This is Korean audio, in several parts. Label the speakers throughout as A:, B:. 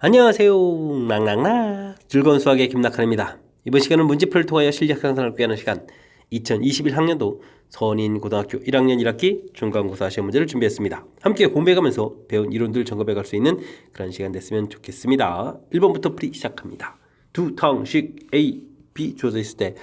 A: 안녕하세요. 낭낭낭 즐거운 수학의 김낙한입니다. 이번 시간은 문제풀이를 통하여 실력 향상을 위한 시간 2021학년도 선인고등학교 1학년 1학기 중간고사 시험 문제를 준비했습니다. 함께 공부해가면서 배운 이론들 점검해 갈 수 있는 그런 시간 됐으면 좋겠습니다. 1번부터 풀이 시작합니다. 두 당식 A, B 주어져 있을 때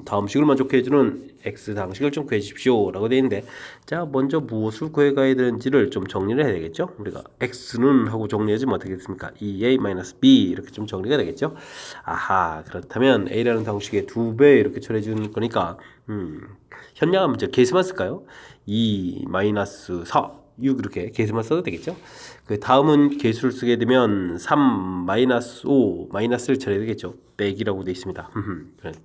A: 다음식을 만족해 해주는 X 당식을 좀 구해 주십시오 라고 되어 있는데, 자 먼저 무엇을 구해가야 되는지를 좀 정리를 해야 되겠죠. 우리가 X는 하고 정리해주면 어떻게 됐습니까? 2A-B 이렇게 좀 정리가 되겠죠. 아하, 그렇다면 A라는 당식의 2배 이렇게 처리해 주는 거니까 현량한 문제 계수만 쓸까요? 2-4 6 이렇게 계수만 써도 되겠죠. 그 다음은 계수를 쓰게 되면 3-5 마이너스를 처리해야 되겠죠. 빼기라고 되어 있습니다.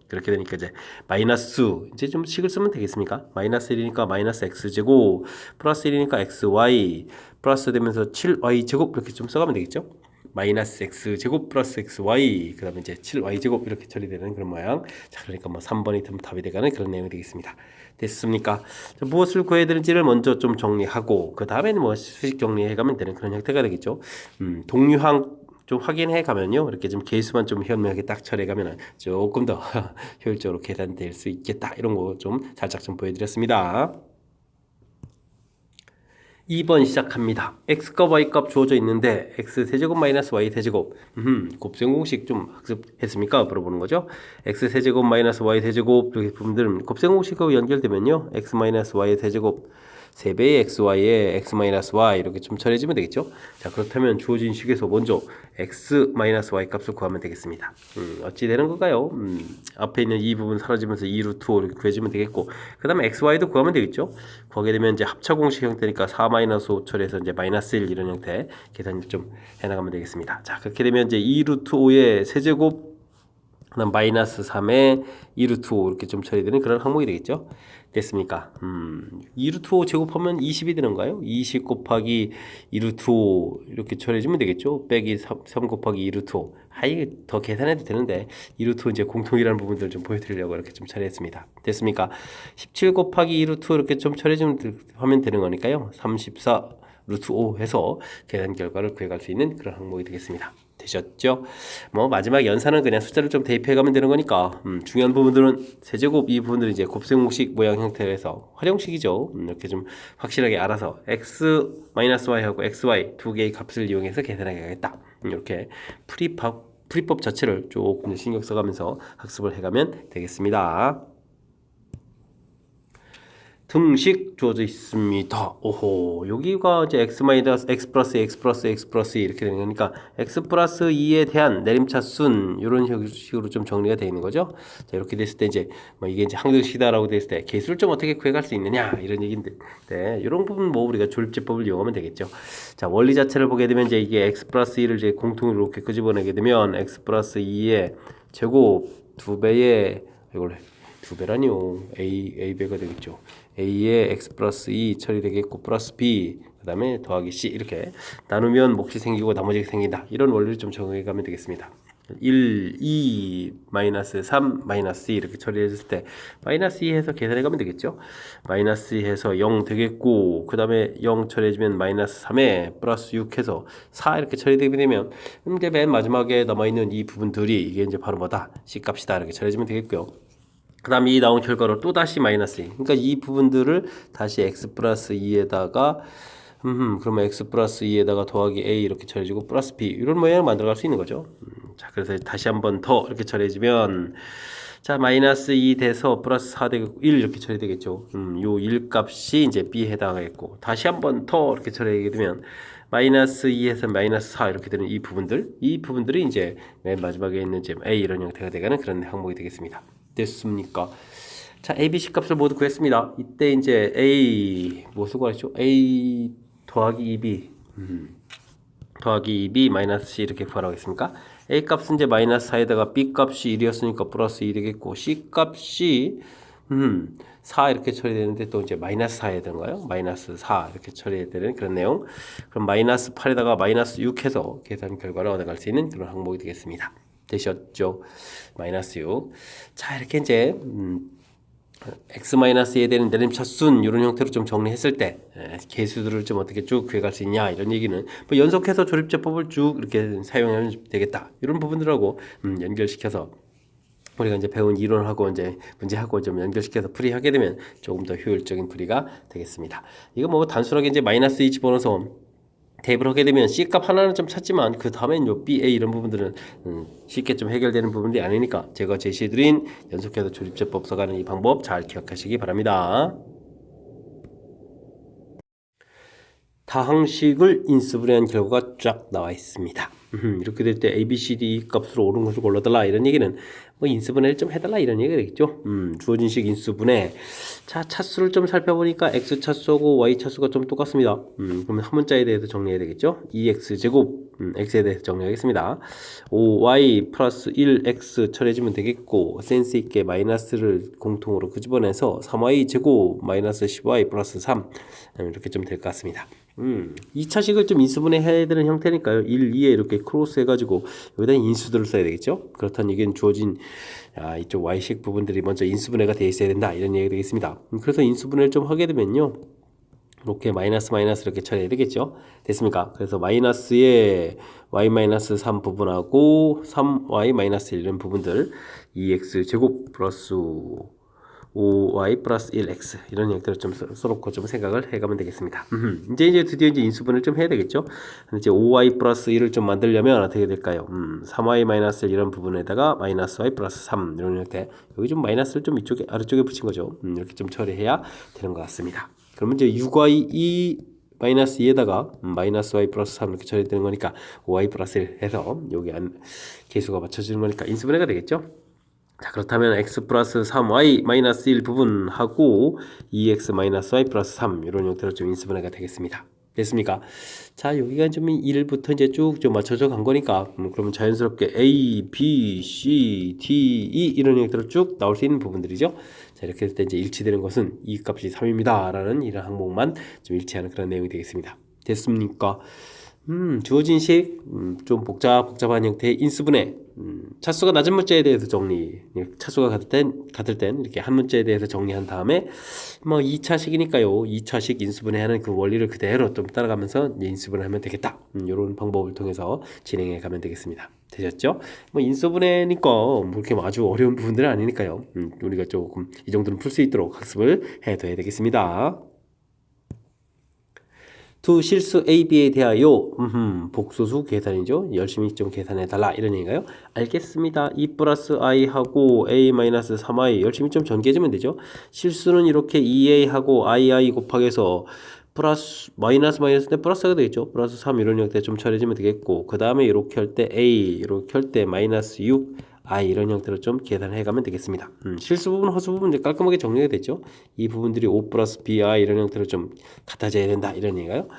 A: 그렇게 되니까 이제 마이너스 이제 좀 식을 쓰면 되겠습니까? 마이너스 1이니까 마이너스 x제곱 플러스 1이니까 xy 플러스 되면서 7y제곱 이렇게 좀 써가면 되겠죠. 마이너스 x제곱 플러스 xy 그 다음에 이제 7y제곱 이렇게 처리되는 그런 모양. 자, 그러니까 뭐 3번이 답이 되가는 그런 내용이 되겠습니다. 됐습니까? 자, 무엇을 구해야 되는지를 먼저 좀 정리하고 그 다음에는 뭐 수식 정리해 가면 되는 그런 형태가 되겠죠. 동류항 좀 확인해 가면요, 이렇게 좀 계수만 좀 현명하게 딱 처리해 가면 조금 더 효율적으로 계산될 수 있겠다, 이런 거 좀 살짝 좀 보여드렸습니다. 2번 시작합니다. x값 y값 주어져 있는데 x 세제곱 마이너스 y 세제곱 곱셈 공식 좀 학습했습니까? 물어보는 거죠. x 세제곱 마이너스 y 세제곱 이렇게 부분들은 곱셈 공식하고 연결되면요, x 마이너스 y 세제곱 3배의 xy에 x-y 이렇게 좀 처리해주면 되겠죠. 자, 그렇다면 주어진 식에서 먼저 x-y 값을 구하면 되겠습니다. 어찌 되는 건가요? 앞에 있는 이 부분 사라지면서 2루트 5 이렇게 구해주면 되겠고, 그 다음에 xy도 구하면 되겠죠. 구하게 되면 이제 합차 공식 형태니까 4-5 처리해서 이제 마이너스 1 이런 형태 계산을 좀 해나가면 되겠습니다. 자, 그렇게 되면 이제 2루트 5의 세제곱 그다음 마이너스 3에 2루트 5 이렇게 좀 처리되는 그런 항목이 되겠죠. 됐습니까? 2루트 5 제곱하면 20이 되는가요? 20 곱하기 2루트 5 이렇게 처리해주면 되겠죠. 빼기 3 곱하기 2루트 5. 이게 더 계산해도 되는데 2루트 5 이제 공통이라는 부분들을 좀 보여드리려고 이렇게 좀 처리했습니다. 됐습니까? 17 곱하기 2루트 5 이렇게 좀 처리해주면 되는 거니까요. 34 루트 5 해서 계산 결과를 구해갈 수 있는 그런 항목이 되겠습니다. 되셨죠? 뭐 마지막 연산은 그냥 숫자를 좀 대입해 가면 되는 거니까 중요한 부분들은 세제곱 이 부분들은 이제 곱셈공식 모양 형태에서 활용식이죠. 이렇게 좀 확실하게 알아서 x-y하고 xy 두 개의 값을 이용해서 계산하겠다. 이렇게 풀이법 자체를 조금 신경 써가면서 학습을 해가면 되겠습니다. 등식 주어져 있습니다. 오호, 여기가 이제 x 마이너스 x 플러스 x 플러스 x 플러스 이렇게 되는 거니까 x 플러스 2에 대한 내림차순 이런 식으로 좀 정리가 되어 있는 거죠. 자, 이렇게 됐을 때 이제 뭐 이게 이제 항등식이다라고 됐을 때 계수를 좀 어떻게 구해갈 수 있느냐 이런 얘기인데, 네, 이런 부분 뭐 우리가 조립제법을 이용하면 되겠죠. 자, 원리 자체를 보게 되면 이제 이게 x 플러스 2를 이제 공통으로 이렇게 끄집어내게 되면 x 플러스 2의 제곱 2배의 이걸 2배라니요. a배가 되겠죠. a의 x 플러스 2 처리되겠고 플러스 b 그 다음에 더하기 c 이렇게 나누면 몫이 생기고 나머지가 생긴다. 이런 원리를 좀 적용해 가면 되겠습니다. 1, 2, 마이너스 3, 마이너스 2 이렇게 처리했을 때 마이너스 2 해서 계산해 가면 되겠죠. 마이너스 2 해서 0 되겠고 그 다음에 0 처리해주면 마이너스 3에 플러스 6 해서 4 이렇게 처리되게 되면 이제 맨 마지막에 남아있는 이 부분들이 이게 이제 바로 뭐다? c 값이다 이렇게 처리해주면 되겠고요. 그 다음에 이 나온 결과를 또 다시 마이너스 2. 그러니까 이 부분들을 다시 x 플러스 2에다가 그러면 x 플러스 2에다가 더하기 a 이렇게 처리해주고 플러스 b 이런 모양을 만들어갈 수 있는 거죠. 자, 그래서 다시 한번 더 이렇게 처리해주면 자, 마이너스 2 돼서 플러스 4 되고 1 이렇게 처리되겠죠. 요 1 값이 이제 b에 해당하겠고 다시 한번 더 이렇게 처리하게 되면 마이너스 2에서 마이너스 4 이렇게 되는 이 부분들이 이제 맨 마지막에 있는 이제 a 이런 형태가 되가는 그런 항목이 되겠습니다. 됐습니까? 자, a, b, c 값을 모두 구했습니다. 이때 이제 a 무엇을 구하죠? a 더하기 2b 더하기 2b 마이너스 c 이렇게 구하라고 했습니까? a 값은 이제 마이너스 4에다가 b 값이 1이었으니까 플러스 2 되겠고 c 값이 4 이렇게 처리되는데 또 이제 마이너스 4 해야 되는가요? 마이너스 4 이렇게 처리해야 되는 그런 내용. 그럼 마이너스 8에다가 마이너스 6 해서 계산 결과를 얻어갈 수 있는 그런 항목이 되겠습니다. 되셨죠? 마이너스 6. 자, 이렇게 이제 x-2에 대한 내림차순 이런 형태로 좀 정리했을 때 계수들을 좀 어떻게 쭉 구해갈 수 있냐 이런 얘기는 뭐 연속해서 조립제법을 쭉 이렇게 사용하면 되겠다 이런 부분들하고 연결시켜서 우리가 이제 배운 이론하고 이제 문제하고 좀 연결시켜서 풀이하게 되면 조금 더 효율적인 풀이가 되겠습니다. 이거 뭐 단순하게 이제 마이너스 2 집어넣어서 대입을 하게 되면 C값 하나는 좀 찾지만 그 다음엔 요 B, A 이런 부분들은 쉽게 좀 해결되는 부분들이 아니니까 제가 제시해드린 연속해서 조립제법 써가는 이 방법 잘 기억하시기 바랍니다. 다항식을 인수분해한 결과가 쫙 나와 있습니다. 이렇게 될 때 A, B, C, D 값으로 옳은 것을 골라달라 이런 얘기는 뭐 인수분해를 좀 해달라 이런 얘기가 되겠죠. 주어진 식 인수분해. 자, 차수를 좀 살펴보니까 X 차수하고 Y 차수가 좀 똑같습니다. 그러면 한 문자에 대해서 정리해야 되겠죠. 2X 제곱 X에 대해서 정리하겠습니다. 5Y 플러스 1X 처리해주면 되겠고 센스 있게 마이너스를 공통으로 끄집어내서 3Y 제곱 마이너스 10Y 플러스 3 이렇게 좀 될 것 같습니다. 2차식을 좀 인수분해 해야 되는 형태니까요. 1, 2에 이렇게 크로스 해가지고 여기다 인수들을 써야 되겠죠. 그렇다는 얘기는 주어진 이쪽 Y식 부분들이 먼저 인수분해가 되어 있어야 된다 이런 얘기가 되겠습니다. 그래서 인수분해를 좀 하게 되면요. 이렇게 마이너스 이렇게 처리해야 되겠죠. 됐습니까? 그래서 마이너스에 y-3 부분하고 3y-1 이런 부분들 2x 제곱 플러스 5y 플러스 1x 이런 형태로 좀 써놓고 좀 생각을 해가면 되겠습니다. 이제 드디어 이제 인수분해를 좀 해야 되겠죠. 이제 5y 플러스 1을 좀 만들려면 어떻게 될까요? 3y 마이너스 1 이런 부분에다가 마이너스 y 플러스 3 이런 형태 여기 좀 마이너스를 좀 이쪽에 아래쪽에 붙인 거죠. 이렇게 좀 처리해야 되는 것 같습니다. 그러면 이제 6y 2 마이너스 2에다가 마이너스 y 플러스 3 이렇게 처리되는 거니까 5y 플러스 1 해서 여기 안 계수가 맞춰지는 거니까 인수분해가 되겠죠. 자, 그렇다면 x 플러스 3y 마이너스 1 부분하고 2x 마이너스 y 플러스 3 이런 형태로 좀 인수분해가 되겠습니다. 됐습니까? 자, 여기가 좀 1부터 이제 쭉 좀 맞춰져 간 거니까 그러면 자연스럽게 A, B, C, D, E 이런 형태로 쭉 나올 수 있는 부분들이죠. 자, 이렇게 될 때 이제 일치되는 것은 이 값이 3입니다. 라는 이런 항목만 좀 일치하는 그런 내용이 되겠습니다. 됐습니까? 주어진 식, 좀 복잡한 형태의 인수분해, 차수가 낮은 문자에 대해서 정리, 차수가 같을 땐 이렇게 한 문자에 대해서 정리한 다음에, 뭐 2차식이니까요. 2차식 인수분해하는 그 원리를 그대로 좀 따라가면서 인수분해 하면 되겠다. 이런 방법을 통해서 진행해 가면 되겠습니다. 되셨죠? 뭐 인수분해니까 뭐 이렇게 아주 어려운 부분들은 아니니까요. 우리가 조금 이 정도는 풀 수 있도록 학습을 해둬야 되겠습니다. 두 실수 A, B에 대하여 복소수 계산이죠. 열심히 좀 계산해달라 이런 얘기인가요? 알겠습니다. 2 플러스 i하고 a 마이너스 3i 열심히 좀 전개해주면 되죠. 실수는 이렇게 2a하고 i 곱하기해서 플러스 마이너스인데 플러스가 되겠죠. 플러스 3 이런 형태 좀 처리해주면 되겠고 그 다음에 이렇게 할 때 a 이렇게 할 때 마이너스 6 이런 형태로 좀 계산해 가면 되겠습니다. 실수 부분, 허수 부분 이제 깔끔하게 정리가 됐죠. 이 부분들이 5 플러스 bi 이런 형태로 좀 같아져야 된다 이런 얘기가요.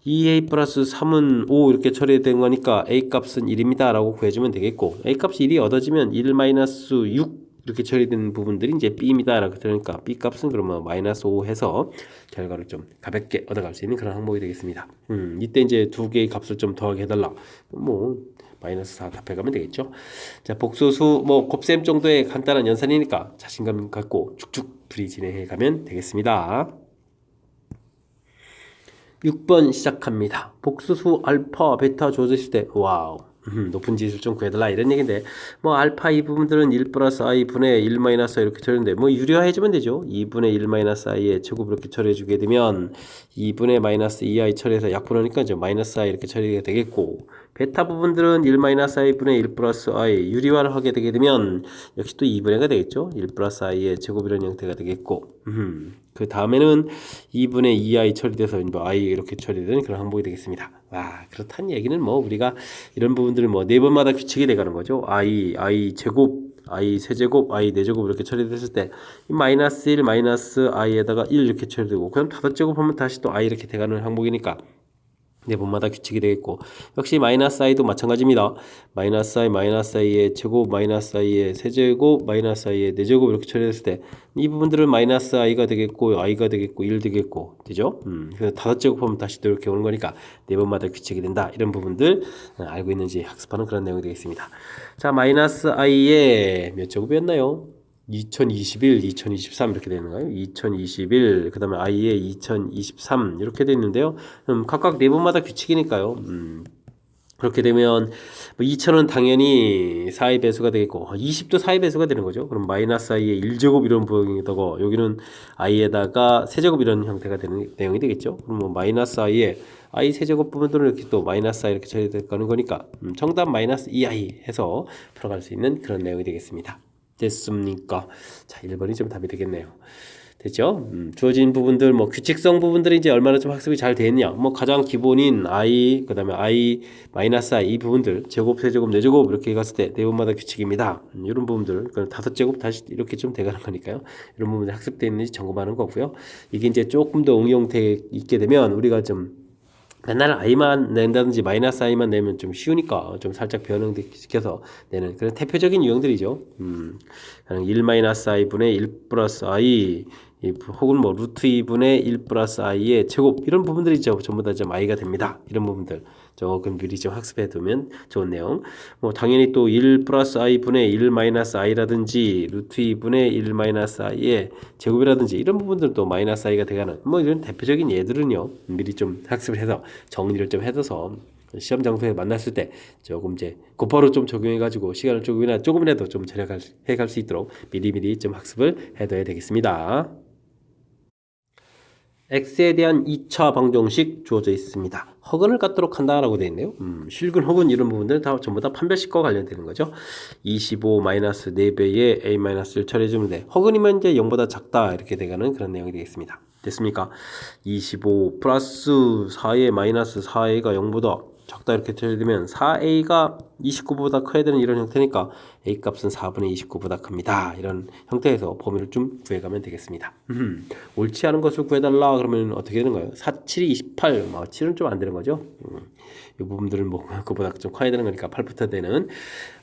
A: 2a 플러스 3은 5 이렇게 처리된 거니까 a 값은 1입니다 라고 구해주면 되겠고 a 값이 1이 얻어지면 1 마이너스 6 이렇게 처리된 부분들이 이제 b입니다 라고 그러니까 b 값은 그러면 마이너스 5 해서 결과를 좀 가볍게 얻어갈 수 있는 그런 항목이 되겠습니다. 이때 이제 두 개의 값을 좀 더하게 해달라. 뭐 마이너스 4 답해가면 되겠죠. 자, 복소수 뭐 곱셈 정도의 간단한 연산이니까 자신감 갖고 쭉쭉 풀이 진행해 가면 되겠습니다. 6번 시작합니다. 복소수 알파, 베타 주어졌을 때 와우 높은 지수를 좀 구해달라 이런 얘기인데 뭐 알파 이 부분들은 1 플러스 i 분의 1 마이너스 i 이렇게 처리했는데 뭐 유리화해주면 되죠. 2분의 1 마이너스 i의 제곱 이렇게 처리해주게 되면 2분의 마이너스 2i 처리해서 약분하니까 이제 마이너스 i 이렇게 처리가 되겠고 베타 부분들은 1 마이너스 i 분의 1 플러스 i 유리화를 하게 되게 되면 역시 또 2분의가 되겠죠. 1 플러스 i의 제곱 이런 형태가 되겠고 그 다음에는 2분의 2i 처리돼서 뭐 i 이렇게 처리되는 그런 항목이 되겠습니다. 와, 그렇다는 얘기는 뭐 우리가 이런 부분들을 뭐 네 번마다 규칙이 돼가는 거죠. i 제곱, i 세제곱, i 네제곱 이렇게 처리됐을 때 마이너스 1 마이너스 i에다가 1 이렇게 처리되고 그럼 5제곱 하면 다시 또 i 이렇게 돼가는 항목이니까 네 번마다 규칙이 되겠고 역시 마이너스 i도 마찬가지입니다. 마이너스 i의 제곱 마이너스 i의 세제곱 마이너스 i의 네제곱 이렇게 처리했을 때 이 부분들은 마이너스 i가 되겠고 i가 되겠고 1 되겠고 되죠. 그래서 5제곱 하면 다시 또 이렇게 오는 거니까 네 번마다 규칙이 된다. 이런 부분들 알고 있는지 학습하는 그런 내용이 되겠습니다. 자, 마이너스 i의 몇 제곱이었나요? 2021, 2023 이렇게 되는 거예요. 2021, 그 다음에 i에 2023 이렇게 돼 있는데요. 각각 내분마다 규칙이니까요. 그렇게 되면 뭐 2천은 당연히 4의 배수가 되겠고 20도 4의 배수가 되는 거죠. 그럼 마이너스 i의 1제곱 이런 부분이다가 여기는 i에다가 세제곱 이런 형태가 되는 내용이 되겠죠. 그럼 뭐 마이너스 i의 i 세제곱 부분들은 이렇게 또 마이너스 i 이렇게 처리되는 거니까 정답 마이너스 2i 해서 풀어갈 수 있는 그런 내용이 되겠습니다. 됐습니까? 자, 1번이 좀 답이 되겠네요. 됐죠? 주어진 부분들, 뭐 규칙성 부분들이 이제 얼마나 좀 학습이 잘 됐냐. 뭐 가장 기본인 i, 그 다음에 i, 마이너스 i 이 부분들, 제곱, 세제곱, 네제곱 이렇게 갔을 때 내분마다 규칙입니다. 이런 부분들, 그 다섯 제곱 다시 이렇게 좀 돼가는 거니까요. 이런 부분들 학습되어 있는지 점검하는 거고요. 이게 이제 조금 더 응용돼 있게 되면 우리가 좀 맨날 i만 낸다든지 마이너스 i만 내면 좀 쉬우니까 좀 살짝 변형시켜서 내는 그런 대표적인 유형들이죠. 1 마이너스 i분의 1 플러스 i 혹은 뭐 루트 2분의 1 플러스 i의 제곱 이런 부분들이죠. 전부 다 좀 i가 됩니다. 이런 부분들 조금 미리 좀 학습해 두면 좋은 내용. 뭐 당연히 또 1 플러스 i분의 1 마이너스 i라든지 루트 2분의 1 마이너스 i의 제곱이라든지 이런 부분들도 마이너스 i가 돼가는 뭐 이런 대표적인 예들은요 미리 좀 학습을 해서 정리를 좀 해둬서 시험 장소에 만났을 때 조금 이제 곧바로 좀 적용해가지고 시간을 조금이라도 좀 절약해갈 수 있도록 미리미리 좀 학습을 해둬야 되겠습니다. x에 대한 2차 방정식 주어져 있습니다. 허근을 갖도록 한다라고 되어 있네요. 실근, 허근 이런 부분들 다 전부 다 판별식과 관련되는 거죠. 25 마이너스 4배의 a 마이너스를 처리해주면 돼. 허근이면 이제 0보다 작다 이렇게 돼가는 그런 내용이 되겠습니다. 됐습니까? 25 플러스 4a 마이너스 4a가 0보다 작다 이렇게 처리되면 4a가 29보다 커야 되는 이런 형태니까 a 값은 4분의 29보다 큽니다. 이런 형태에서 범위를 좀 구해가면 되겠습니다. 옳지 않은 것을 구해달라 그러면 어떻게 되는 거예요? 4, 7이 28, 7은 좀 안 되는 거죠. 이 부분들은 뭐 그보다 좀 커야 되는 거니까 8부터 되는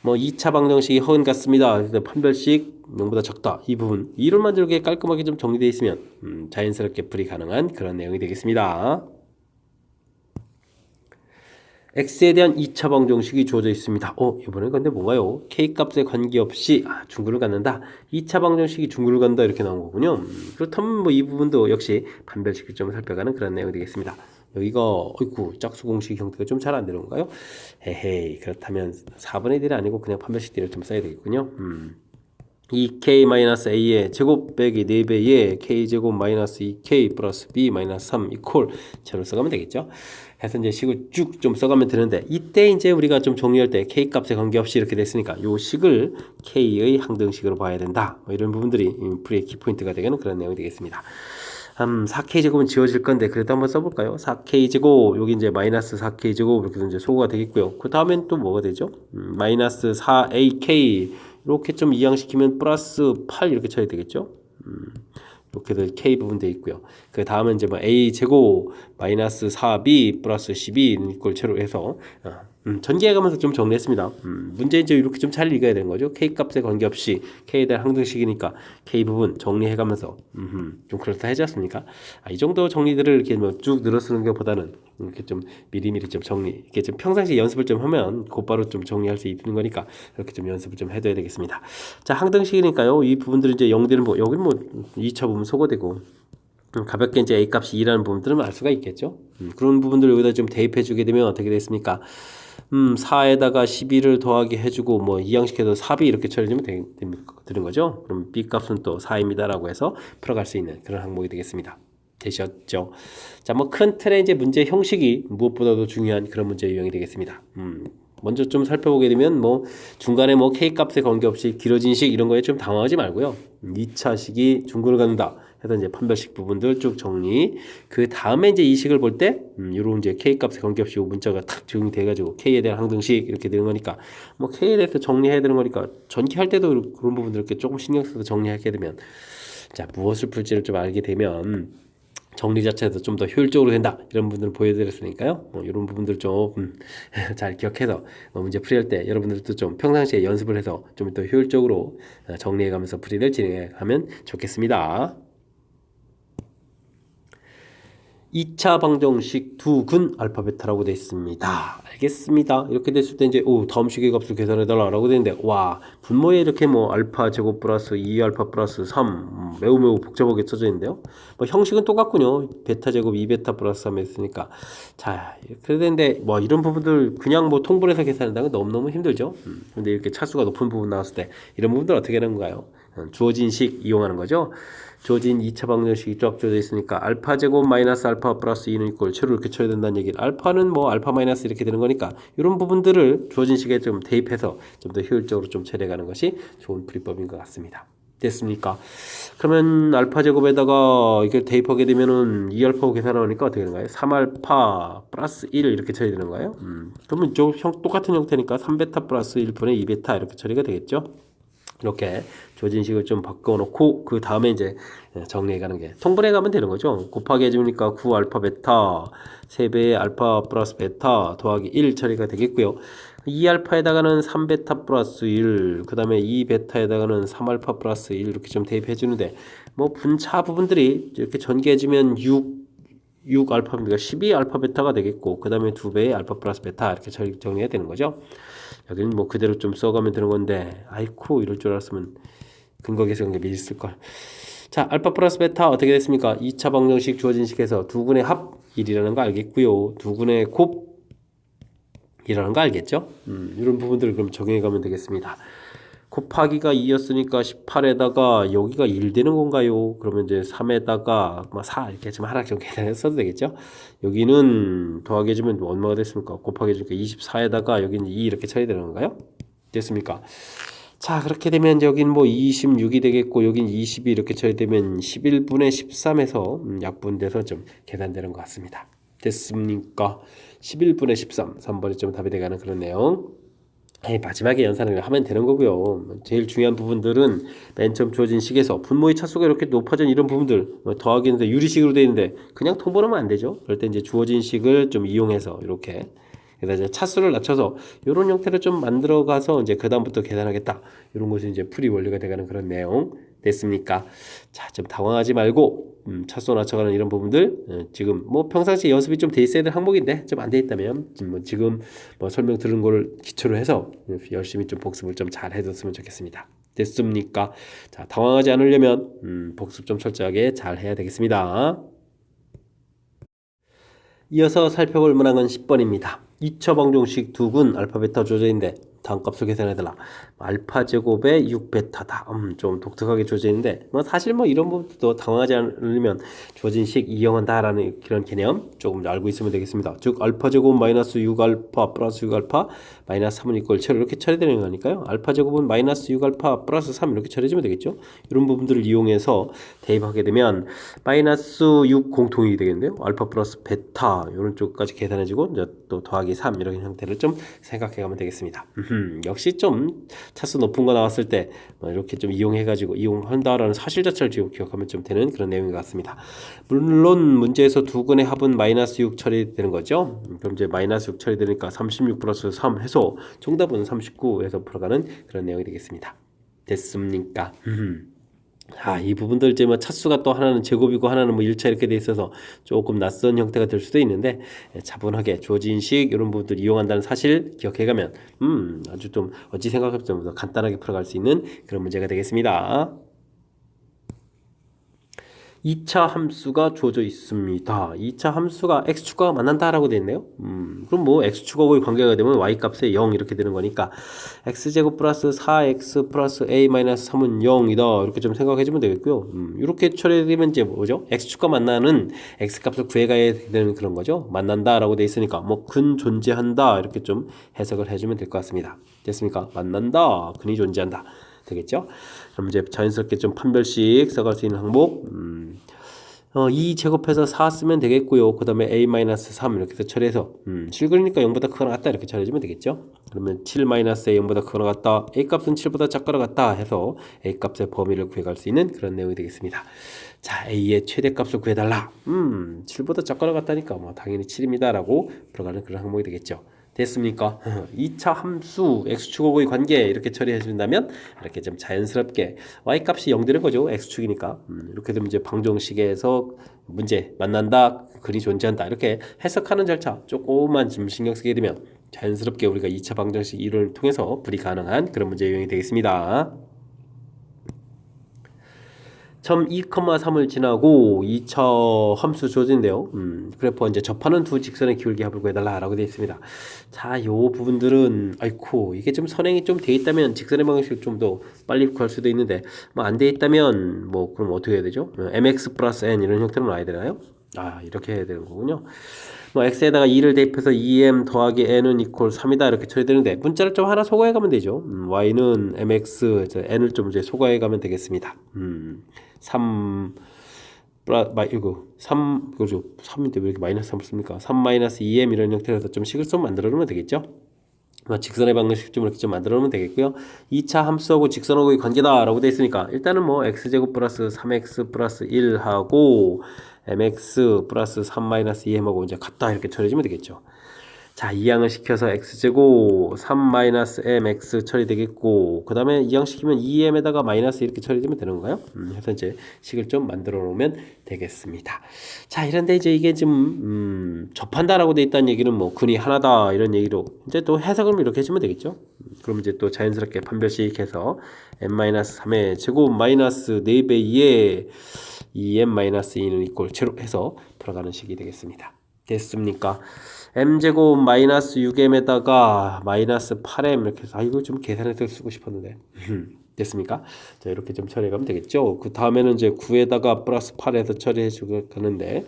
A: 뭐 2차 방정식이 허은 같습니다. 판별식 0보다 적다 이 부분 이론만 이렇게 깔끔하게 좀 정리되어 있으면 자연스럽게 풀이 가능한 그런 내용이 되겠습니다. x에 대한 2차 방정식이 주어져 있습니다. 이번엔 근데 뭔가요? k값에 관계없이 중구를 갖는다. 2차 방정식이 중구를 간다 이렇게 나온 거군요. 그렇다면 뭐 이 부분도 역시 판별식을 좀 살펴가는 그런 내용이 되겠습니다. 여기가 어이구 짝수공식 형태가 좀 잘 안 되는 건가요? 헤헤이 그렇다면 4분의 1이 아니고 그냥 판별식들을 좀 써야 되겠군요. 2k-a의 제곱 빼기 4배의 k제곱 마이너스 2k 플러스 b 마이너스 3 이퀄 제로 써가면 되겠죠. 해서 이제 식을 쭉 좀 써가면 되는데 이때 이제 우리가 좀 정리할 때 k 값에 관계없이 이렇게 됐으니까 요 식을 k의 항등식으로 봐야 된다. 뭐 이런 부분들이 풀이의 키포인트가 되는 그런 내용이 되겠습니다. 4k제곱은 지워질 건데 그래도 한번 써볼까요? 4k제곱 여기 이제 마이너스 4k제곱 이렇게 이제 소거가 되겠고요. 그 다음엔 또 뭐가 되죠? 마이너스 4ak 이렇게 좀 이항시키면 플러스 8 이렇게 쳐야 되겠죠? 이렇게도 k 부분 되어 있고요. 그 다음은 이제 뭐 a 제곱 마이너스 4b 플러스 12 이걸 제로 해서 전개해가면서 좀 정리했습니다. 문제 이제 이렇게 좀 잘 읽어야 되는 거죠. k 값에 관계없이 k에 대한 항등식이니까 k 부분 정리해가면서 좀 그렇다 하지 않습니까? 이 정도 정리들을 이렇게 뭐 쭉 늘어쓰는 것보다는 이렇게 좀 미리미리 좀 정리, 이렇게 좀 평상시 연습을 좀 하면 곧바로 좀 정리할 수 있는 거니까 이렇게 좀 연습을 좀 해둬야 되겠습니다. 자, 항등식이니까요. 이 부분들은 이제 0되는 뭐 여기는 뭐 2차 부분 소거되고 가볍게 이제 a 값이 2라는 부분들은 알 수가 있겠죠. 그런 부분들을 여기다 좀 대입해 주게 되면 어떻게 됐습니까? 4에다가 12를 더하게 해주고 뭐 이항식해서 4b 이렇게 처리하면 되는 거죠. 그럼 b 값은 또 4입니다라고 해서 풀어갈 수 있는 그런 항목이 되겠습니다. 되셨죠? 자, 뭐 큰 틀의 이제 문제 형식이 무엇보다도 중요한 그런 문제 유형이 되겠습니다. 먼저 좀 살펴보게 되면 뭐 중간에 뭐 k 값에 관계없이 길어진 식 이런 거에 좀 당황하지 말고요. 2차 식이 중근을 갖는다 해서 이제 판별식 부분들 쭉 정리. 그 다음에 이제 이 식을 볼 때 요런 이제 k 값에 관계없이 요 문자가 탁 적용이 돼가지고 k에 대한 항등식 이렇게 되는 거니까 뭐 k에 대해서 정리해야 되는 거니까 전기할 때도 그런 부분들 이렇게 조금 신경 써서 정리하게 되면 자 무엇을 풀지를 좀 알게 되면 정리 자체도 좀 더 효율적으로 된다 이런 부분들을 보여드렸으니까요. 이런 부분들 좀 잘 기억해서 문제 풀이할 때 여러분들도 좀 평상시에 연습을 해서 좀 더 효율적으로 정리해가면서 풀이를 진행하면 좋겠습니다. 2차 방정식 두근 알파 베타라고 되어 있습니다. 알겠습니다. 이렇게 됐을 때 이제 다음 식의 값을 계산해달라고 되는데 와 분모에 이렇게 뭐 알파 제곱 플러스 2 알파 플러스 3 매우 복잡하게 써져 있는데요. 뭐 형식은 똑같군요. 베타 제곱 2 베타 플러스 3 했으니까 자 이렇게 되는데 뭐 이런 부분들 그냥 뭐 통분해서 계산한다는 건 너무너무 힘들죠. 근데 이렇게 차수가 높은 부분 나왔을 때 이런 부분들 어떻게 하는 건가요? 주어진 식 이용하는 거죠. 주어진 2차 방정식이 쫙 주어져 있으니까 알파 제곱 마이너스 알파 플러스 2는 이꼴 최로 이렇게 쳐야 된다는 얘기는 알파는 뭐 알파 마이너스 이렇게 되는 거니까 이런 부분들을 주어진 식에 좀 대입해서 좀 더 효율적으로 좀 처리해가는 것이 좋은 풀이법인 것 같습니다. 됐습니까? 그러면 알파 제곱에다가 이걸 대입하게 되면은 2알파고 계산하니까 어떻게 되는가요? 3알파 플러스 1 이렇게 처리되는 거예요. 그러면 똑같은 형태니까 3베타 플러스 1분의 2베타 이렇게 처리가 되겠죠? 이렇게 조진식을 좀 바꿔놓고 그 다음에 이제 정리해가는 게 통분해가면 되는 거죠. 곱하기 해주니까 9알파 베타 3배의 알파 플러스 베타 더하기 1 처리가 되겠고요. 2알파에다가는 3베타 플러스 1, 그 다음에 2베타에다가는 3알파 플러스 1 이렇게 좀 대입해 주는데 뭐 분차 부분들이 이렇게 전개해주면 6알파입니다. 12알파 베타가 되겠고 그 다음에 2배의 알파 플러스 베타 이렇게 정리해야 되는 거죠. 여기는 뭐 그대로 좀 써가면 되는 건데 아이쿠 이럴 줄 알았으면 근거 계산기 미리 쓸걸. 자 알파 플러스 베타 어떻게 됐습니까? 2차 방정식 주어진 식에서 두근의 합 1이라는 거 알겠고요. 두근의 곱이라는 거 알겠죠? 이런 부분들을 그럼 적용해 가면 되겠습니다. 곱하기가 2였으니까 18에다가 여기가 1 되는 건가요? 그러면 이제 3에다가 4 이렇게 좀 하나 좀 계산해서 써도 되겠죠? 여기는 더하기 해주면 얼마가 됐습니까? 곱하기 해주니까 24에다가 여기는 2 이렇게 처리되는 건가요? 됐습니까? 자 그렇게 되면 여긴 뭐 26이 되겠고 여긴 22 이렇게 처리되면 11분의 13에서 약분돼서 좀 계산되는 것 같습니다. 됐습니까? 11분의 13 3번이 좀 답이 돼가는 그런 내용. 마지막에 연산을 하면 되는 거고요. 제일 중요한 부분들은 맨 처음 주어진 식에서 분모의 차수가 이렇게 높아진 이런 부분들 더하기인데 유리식으로 되어 있는데 그냥 통분하면 안 되죠. 그럴 때 이제 주어진 식을 좀 이용해서 이렇게 그래서 이제 차수를 낮춰서 이런 형태를 좀 만들어 가서 이제 그 다음부터 계산하겠다. 이런 것이 이제 풀이 원리가 돼가는 그런 내용 됐습니까? 자, 좀 당황하지 말고 차수 낮춰가는 이런 부분들 지금 뭐 평상시 연습이 좀 돼 있어야 될 항목인데 좀 안 돼 있다면 지금 뭐 설명 들은 걸 기초로 해서 열심히 좀 복습을 좀 잘 해줬으면 좋겠습니다. 됐습니까? 자, 당황하지 않으려면 복습 좀 철저하게 잘 해야 되겠습니다. 이어서 살펴볼 문항은 10번입니다. 2차 방정식 두근 알파 베타 조제인데 다음 값을 계산해달라. 알파 제곱의 6베타다. 좀 독특하게 주어지는데 뭐 사실 뭐 이런 부분도 당황하지 않으면 주어진 식 이용한다라는 그런 개념 조금 알고 있으면 되겠습니다. 즉 알파 제곱 마이너스 6알파 플러스 6알파 마이너스 3은 이꼴 제로 이렇게 처리되는 거니까요. 알파 제곱은 마이너스 6알파 플러스 3 이렇게 처리해주면 되겠죠. 이런 부분들을 이용해서 대입하게 되면 마이너스 6 공통이 되겠는데요. 알파 플러스 베타 이런 쪽까지 계산해주고 이제 또 더하기 3 이런 형태를 좀 생각해가면 되겠습니다. 역시 좀 차수 높은 거 나왔을 때 이렇게 좀 이용해가지고 이용한다라는 사실 자체를 기억하면 좀 되는 그런 내용인 것 같습니다. 물론 문제에서 두근의 합은 마이너스 6 처리되는 거죠. 그럼 이제 마이너스 6 처리되니까 36 플러스 3 해서 정답은 39에서 풀어가는 그런 내용이 되겠습니다. 됐습니까? 이 부분들 이제 뭐 차수가 또 하나는 제곱이고 하나는 뭐 1차 이렇게 돼 있어서 조금 낯선 형태가 될 수도 있는데 차분하게 주어진 식 이런 부분들 이용한다는 사실 기억해가면 아주 좀 어찌 생각할 때보다 간단하게 풀어갈 수 있는 그런 문제가 되겠습니다. 2차 함수가 주어져 있습니다. 2차 함수가 x축과가 만난다라고 되어 있네요. 그럼 뭐 x축과의 관계가 되면 y값에 0 이렇게 되는 거니까 x제곱 플러스 4x 플러스 a 마이너스 3은 0이다 이렇게 좀 생각해주면 되겠고요. 이렇게 처리되면 이제 뭐죠? x축과 만나는 x값을 구해가야 되는 그런 거죠. 만난다라고 되어 있으니까 뭐 근 존재한다 이렇게 좀 해석을 해주면 될 것 같습니다. 됐습니까? 만난다, 근이 존재한다. 되겠죠? 그럼 이제 자연스럽게 좀 판별식 써갈 수 있는 항목 2 제곱해서 4 쓰면 되겠고요. 그 다음에 a-3 이렇게 해서 처리해서 실근이니까 0보다 크거나 같다 이렇게 처리해주면 되겠죠. 그러면 7-a 0보다 크거나 같다 a값은 7보다 작거나 같다 해서 a값의 범위를 구해갈 수 있는 그런 내용이 되겠습니다. 자 a의 최대값을 구해달라 7보다 작거나 같다니까 뭐 당연히 7입니다 라고 들어가는 그런 항목이 되겠죠. 됐습니까? 2차 함수 x축하고의 관계 이렇게 처리해 준다면 이렇게 좀 자연스럽게 y값이 0 되는 거죠. x축이니까. 이렇게 되면 이제 방정식에서 문제 만난다, 근이 존재한다 이렇게 해석하는 절차 조금만 좀 신경 쓰게 되면 자연스럽게 우리가 2차 방정식 이론을 통해서 풀이 가능한 그런 문제 유형이 되겠습니다. 점 2,3을 지나고 2차 함수 주어진대요. 그래프 이제 접하는 두 직선의 기울기 합을 구해달라라고 되어 있습니다. 자, 요 부분들은 아이코 이게 좀 선행이 좀 돼 있다면 직선의 방식을 좀 더 빨리 구할 수도 있는데 뭐 안 돼 있다면 뭐 그럼 어떻게 해야 되죠? mx 플러스 n 이런 형태로 나와야 되나요? 아, 이렇게 해야 되는 거군요. 뭐 x에다가 2를 대입해서 2m 더하기 n은 이퀄 3이다 이렇게 처리 되는데 문자를 좀 하나 소거해 가면 되죠. y는 mx n을 좀 이제 소거해 가면 되겠습니다. 3 이거 3 그죠? 3인데 왜 이렇게 마이너스 3을 씁니까? 3 마이너스 2m 이런 형태로 해서 좀 식을 좀 만들어 놓으면 되겠죠. 직선의 방정식 좀 이렇게 좀 만들어 놓으면 되겠고요. 2차 함수하고 직선하고의 관계다라고 되어 있으니까 일단은 뭐 x제곱 플러스 3x 플러스 1하고 mx 플러스 3 마이너스 2m하고 이제 같다 이렇게 처리해주면 되겠죠. 자, 이항을 시켜서 x제곱 3 마이너스 mx 처리되겠고 그 다음에 이항시키면 2m에다가 마이너스 이렇게 처리되면 되는 건가요? 그래서 이제 식을 좀 만들어 놓으면 되겠습니다. 자, 이런데 이제 이게 좀 접한다라고 돼 있다는 얘기는 뭐 근이 하나다 이런 얘기로 이제 또 해석을 이렇게 해주면 되겠죠. 그럼 이제 또 자연스럽게 판별식해서 n-3의 제곱 마이너스 4배의 2m-2는 이꼴 제로 해서 풀어가는 식이 되겠습니다. 됐습니까? m제곱 마이너스 6m에다가 마이너스 8m 이렇게 해서 이거 좀 계산해서 쓰고 싶었는데 됐습니까? 자, 이렇게 좀 처리해가면 되겠죠. 그 다음에는 이제 9에다가 플러스 8에서 처리해 주고 가는데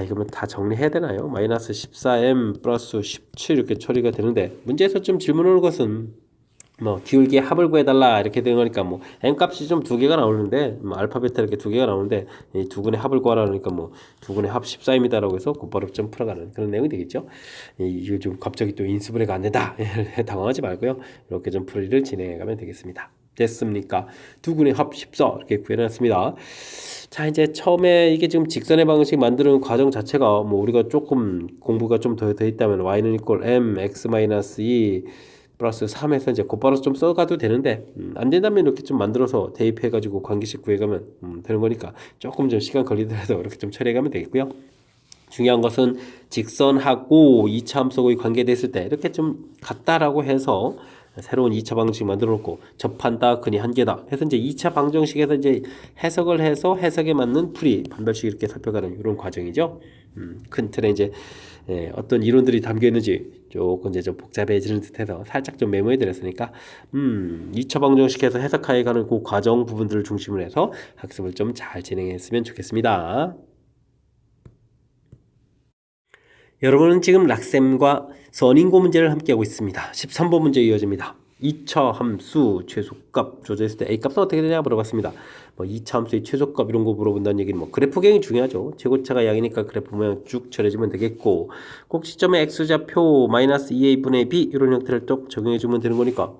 A: 이거면 다 정리해야 되나요? 마이너스 14m 플러스 17 이렇게 처리가 되는데 문제에서 좀 질문 오는 것은 뭐 기울기의 합을 구해달라 이렇게 되는 거니까 뭐 n 값이 좀 두 개가 나오는데 뭐 알파 베타 이렇게 두 개가 나오는데 이 두 근의 합을 구하라 그러니까 뭐 두 근의 합 14입니다라고 해서 곧바로 좀 풀어가는 그런 내용이 되겠죠. 이게 좀 갑자기 또 인수분해가 안 된다 당황하지 말고요. 이렇게 좀 풀이를 진행해가면 되겠습니다. 됐습니까? 두 근의 합 14 이렇게 구해놨습니다. 자, 이제 처음에 이게 지금 직선의 방식 만드는 과정 자체가 뭐 우리가 조금 공부가 좀 더 돼 있다면 y는 이꼴 m x-2 플러스 3에서 이제 곧바로 좀 써가도 되는데 안 된다면 이렇게 좀 만들어서 대입해가지고 관계식 구해가면 되는 거니까 조금 좀 시간 걸리더라도 이렇게 좀 처리해가면 되겠고요. 중요한 것은 직선하고 2차 함수하고의 관계됐을 때 이렇게 좀 같다라고 해서 새로운 2차 방정식 만들어 놓고 접한다, 근이 한계다 해서 이제 2차 방정식에서 이제 해석을 해서 해석에 맞는 풀이 반별식 이렇게 살펴가는 이런 과정이죠. 큰 틀에 이제 어떤 이론들이 담겨 있는지 조금 이제 좀 복잡해지는 듯해서 살짝 좀 메모해 드렸으니까 2차 방정식에서 해석하여 가는 그 과정 부분들을 중심으로 해서 학습을 좀 잘 진행했으면 좋겠습니다. 여러분은 지금 락셈과 선인고 문제를 함께하고 있습니다. 13번 문제 이어집니다. 2차 함수 최소값 조절했을 때 A값은 어떻게 되냐 물어봤습니다. 뭐 2차 함수의 최소값 이런 거 물어본다는 얘기는 뭐 그래프경이 중요하죠. 최고차가 양이니까 그래프 모양 쭉 처리해주면 되겠고 꼭지점의 X좌표 마이너스 2A분의 B 이런 형태를 또 적용해주면 되는 거니까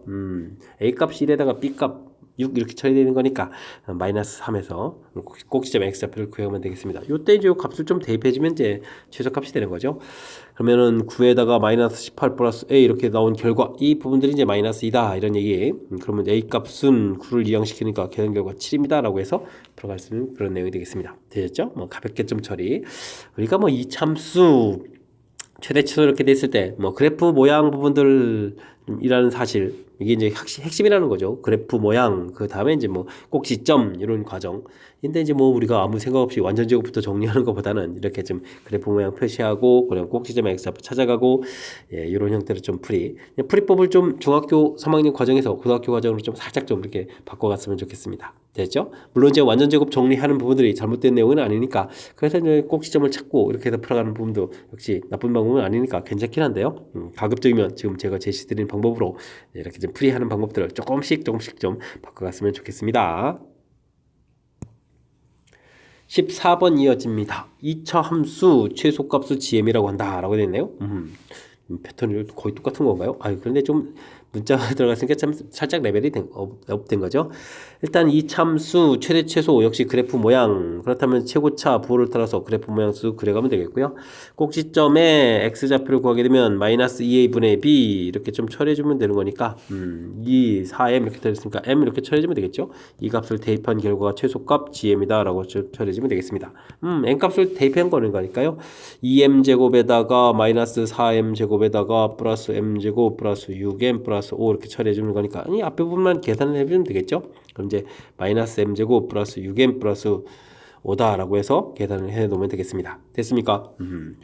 A: A값 1에다가 B값 6 이렇게 처리되는 거니까 마이너스 3에서 꼭지점 x좌표를 구해오면 되겠습니다. 요때 이제 요 값을 좀 대입해주면 이제 최소값이 되는 거죠. 그러면은 9에다가 마이너스 18 플러스 a 이렇게 나온 결과 이 부분들이 이제 마이너스 2다 이런 얘기. 그러면 a 값은 9를 이항시키니까 계산 결과 7입니다 라고 해서 풀어갈 수 있는 그런 내용이 되겠습니다. 되셨죠? 뭐 가볍게 좀 처리. 우리가 뭐 이 참수 최대치로 이렇게 됐을 때 뭐 그래프 모양 부분들이라는 사실 이게 이제 핵심이라는 거죠. 그래프 모양 그 다음에 이제 뭐 꼭지점 이런 과정. 근데 이제 뭐 우리가 아무 생각 없이 완전 제곱부터 정리하는 것보다는 이렇게 좀 그래프 모양 표시하고 그냥 꼭지점 x좌표 찾아가고 이런 형태로 좀 풀이법을 좀 중학교 3학년 과정에서 고등학교 과정으로 좀 살짝 좀 이렇게 바꿔갔으면 좋겠습니다. 됐죠? 물론 이제 완전 제곱 정리하는 부분들이 잘못된 내용은 아니니까 그래서 이제 꼭지점을 찾고 이렇게 해서 풀어가는 부분도 역시 나쁜 방법은 아니니까 괜찮긴 한데요. 가급적이면 지금 제가 제시드린 방법으로 이렇게 좀 풀이하는 방법들을 조금씩 좀 바꿔갔으면 좋겠습니다. 14번 이어집니다. 2차 함수 최소값수 GM이라고 한다 라고 되어 있네요. 패턴이 거의 똑같은 건가요? 그런데 좀 문자가 들어갔으니까 참 살짝 레벨이 업된 거죠. 일단 이 참수 최대 최소 역시 그래프 모양 그렇다면 최고차 부호를 따라서 그래프 모양 수 그려가면 되겠고요. 꼭지점에 x좌표를 구하게 되면 마이너스 2a분의 b 이렇게 좀 처리해주면 되는 거니까 2, 4m 이렇게 되었으니까 m 이렇게 처리해주면 되겠죠. 이 값을 대입한 결과가 최소값 gm이다 라고 처리해주면 되겠습니다. n 값을 대입한 거니까요. 2m제곱에다가 마이너스 4m제곱에다가 플러스 m제곱 플러스 6m 플러스 5 이렇게 처리해주는 거니까 이 앞에 부분만 계산을 해주면 되겠죠. 그럼 이제 마이너스 m제곱 플러스 6m 플러스 5다라고 해서 계산을 해 놓으면 되겠습니다. 됐습니까?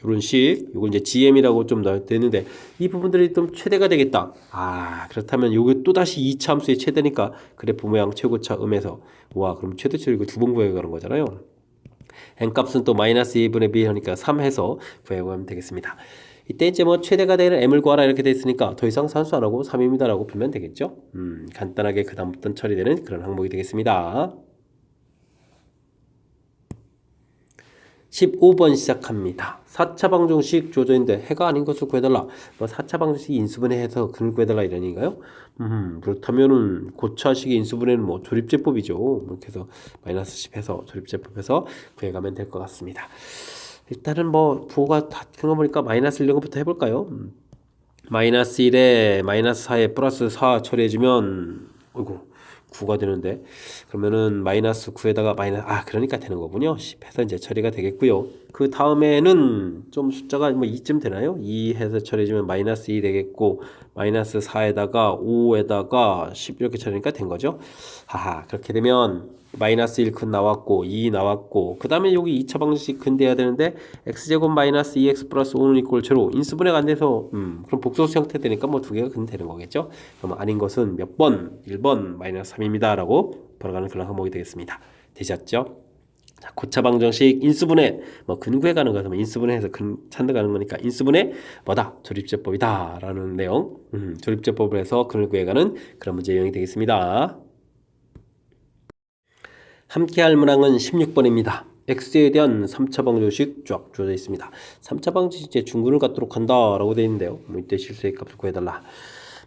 A: 이런 식, 이거 이제 GM이라고 좀 되는데 이 부분들이 좀 최대가 되겠다. 그렇다면 요게 또 다시 2차 함수의 최대니까 그래프 모양 최고차 음에서 와 그럼 최대치를 이거 두 번 구해가는 거잖아요. n값은 또 마이너스 2분의 b 하니까 3 해서 구해보면 되겠습니다. 이때 이제 뭐 최대가 되는 m을 구하라 이렇게 돼 있으니까 더 이상 산수 안 하고 3입니다 라고 풀면 되겠죠. 간단하게 그 다음부터는 처리되는 그런 항목이 되겠습니다. 15번 시작합니다. 4차 방정식 주어져있는데 해가 아닌 것을 구해달라. 뭐 4차 방정식 인수분해해서 근을 구해달라 이런 얘기인가요? 그렇다면은 고차식의 인수분해는 뭐 조립제법이죠. 이렇게 해서 마이너스 10 해서 조립제법에서 구해가면 될 것 같습니다. 일단은 뭐 부호가 다 큰 거 보니까 마이너스 1런 것부터 해볼까요? 마이너스 1에 마이너스 4에 플러스 4 처리해주면 어이구 9가 되는데 그러면은 마이너스 9에다가 그러니까 되는 거군요. 10 해서 이제 처리가 되겠고요. 그 다음에는 좀 숫자가 뭐 2쯤 되나요? 2 해서 처리해주면 마이너스 2 되겠고 마이너스 4에다가 5에다가 10 이렇게 처리니까 된 거죠. 그렇게 되면 마이너스 1 근 나왔고 2 나왔고 그 다음에 여기 2차 방정식 근 돼야 되는데 x제곱 마이너스 2x 플러스 5는 이꼴 제로 인수분해가 안 돼서 그럼 복소수 형태 되니까 뭐 두 개가 근 되는 거겠죠. 그럼 아닌 것은 몇 번? 1번 마이너스 3입니다 라고 벌어가는 그런 항목이 되겠습니다. 되셨죠? 자, 고차 방정식 인수분해 뭐 근 구해가는 거면 인수분해해서 근 찾는 거니까 인수분해 뭐다? 조립제법이다 라는 내용 조립제법을 해서 근을 구해가는 그런 문제 유형이 되겠습니다. 함께할 문항은 16번입니다. x에 대한 3차 방정식 쫙 주어져 있습니다. 3차 방정식 이제 중근을 갖도록 한다라고 되어 있는데요. 이때 실수의 값을 구해달라.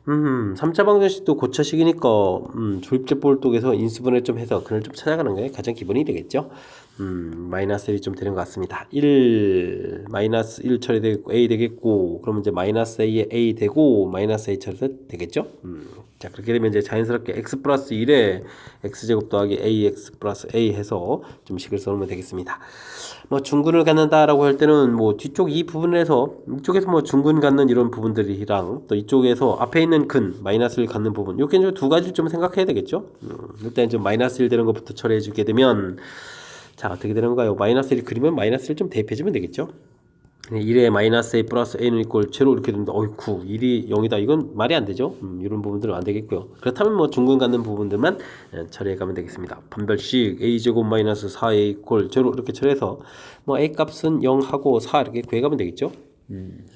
A: 3차 방정식도 고차식이니까 조립제법을 통해서 인수분해 좀 해서 근을 좀 찾아가는 게 가장 기본이 되겠죠. 마이너스 1이 좀 되는 것 같습니다. 1 마이너스 1 처리되겠고 a 되겠고 그러면 이제 마이너스 a에 a 되고 마이너스 a 처리도 되겠죠. 자 그렇게 되면 이제 자연스럽게 x 플러스 1에 x제곱 더하기 ax 플러스 a 해서 좀 식을 써놓으면 되겠습니다. 뭐 중근을 갖는다라고 할 때는 뭐 뒤쪽 이 부분에서 이쪽에서 뭐 중근 갖는 이런 부분들이랑 또 이쪽에서 앞에 있는 근 마이너스를 갖는 부분 이렇게 이제 두 가지를 좀 생각해야 되겠죠. 일단 좀 마이너스 1 되는 것부터 처리해 주게 되면 자 어떻게 되는 건가요? 마이너스 1 그리면 마이너스를 좀 대입해 주면 되겠죠. 1에 마이너스 a 플러스 a는 이꼴 제로 이렇게 됩니다. 어이쿠 1이 0이다 이건 말이 안 되죠. 이런 부분들은 안 되겠고요. 그렇다면 뭐 중근 갖는 부분들만 처리해 가면 되겠습니다. 분별식 a제곱 마이너스 4a 이꼴 제로 이렇게 처리해서 뭐 a 값은 0 하고 4 이렇게 구해 가면 되겠죠.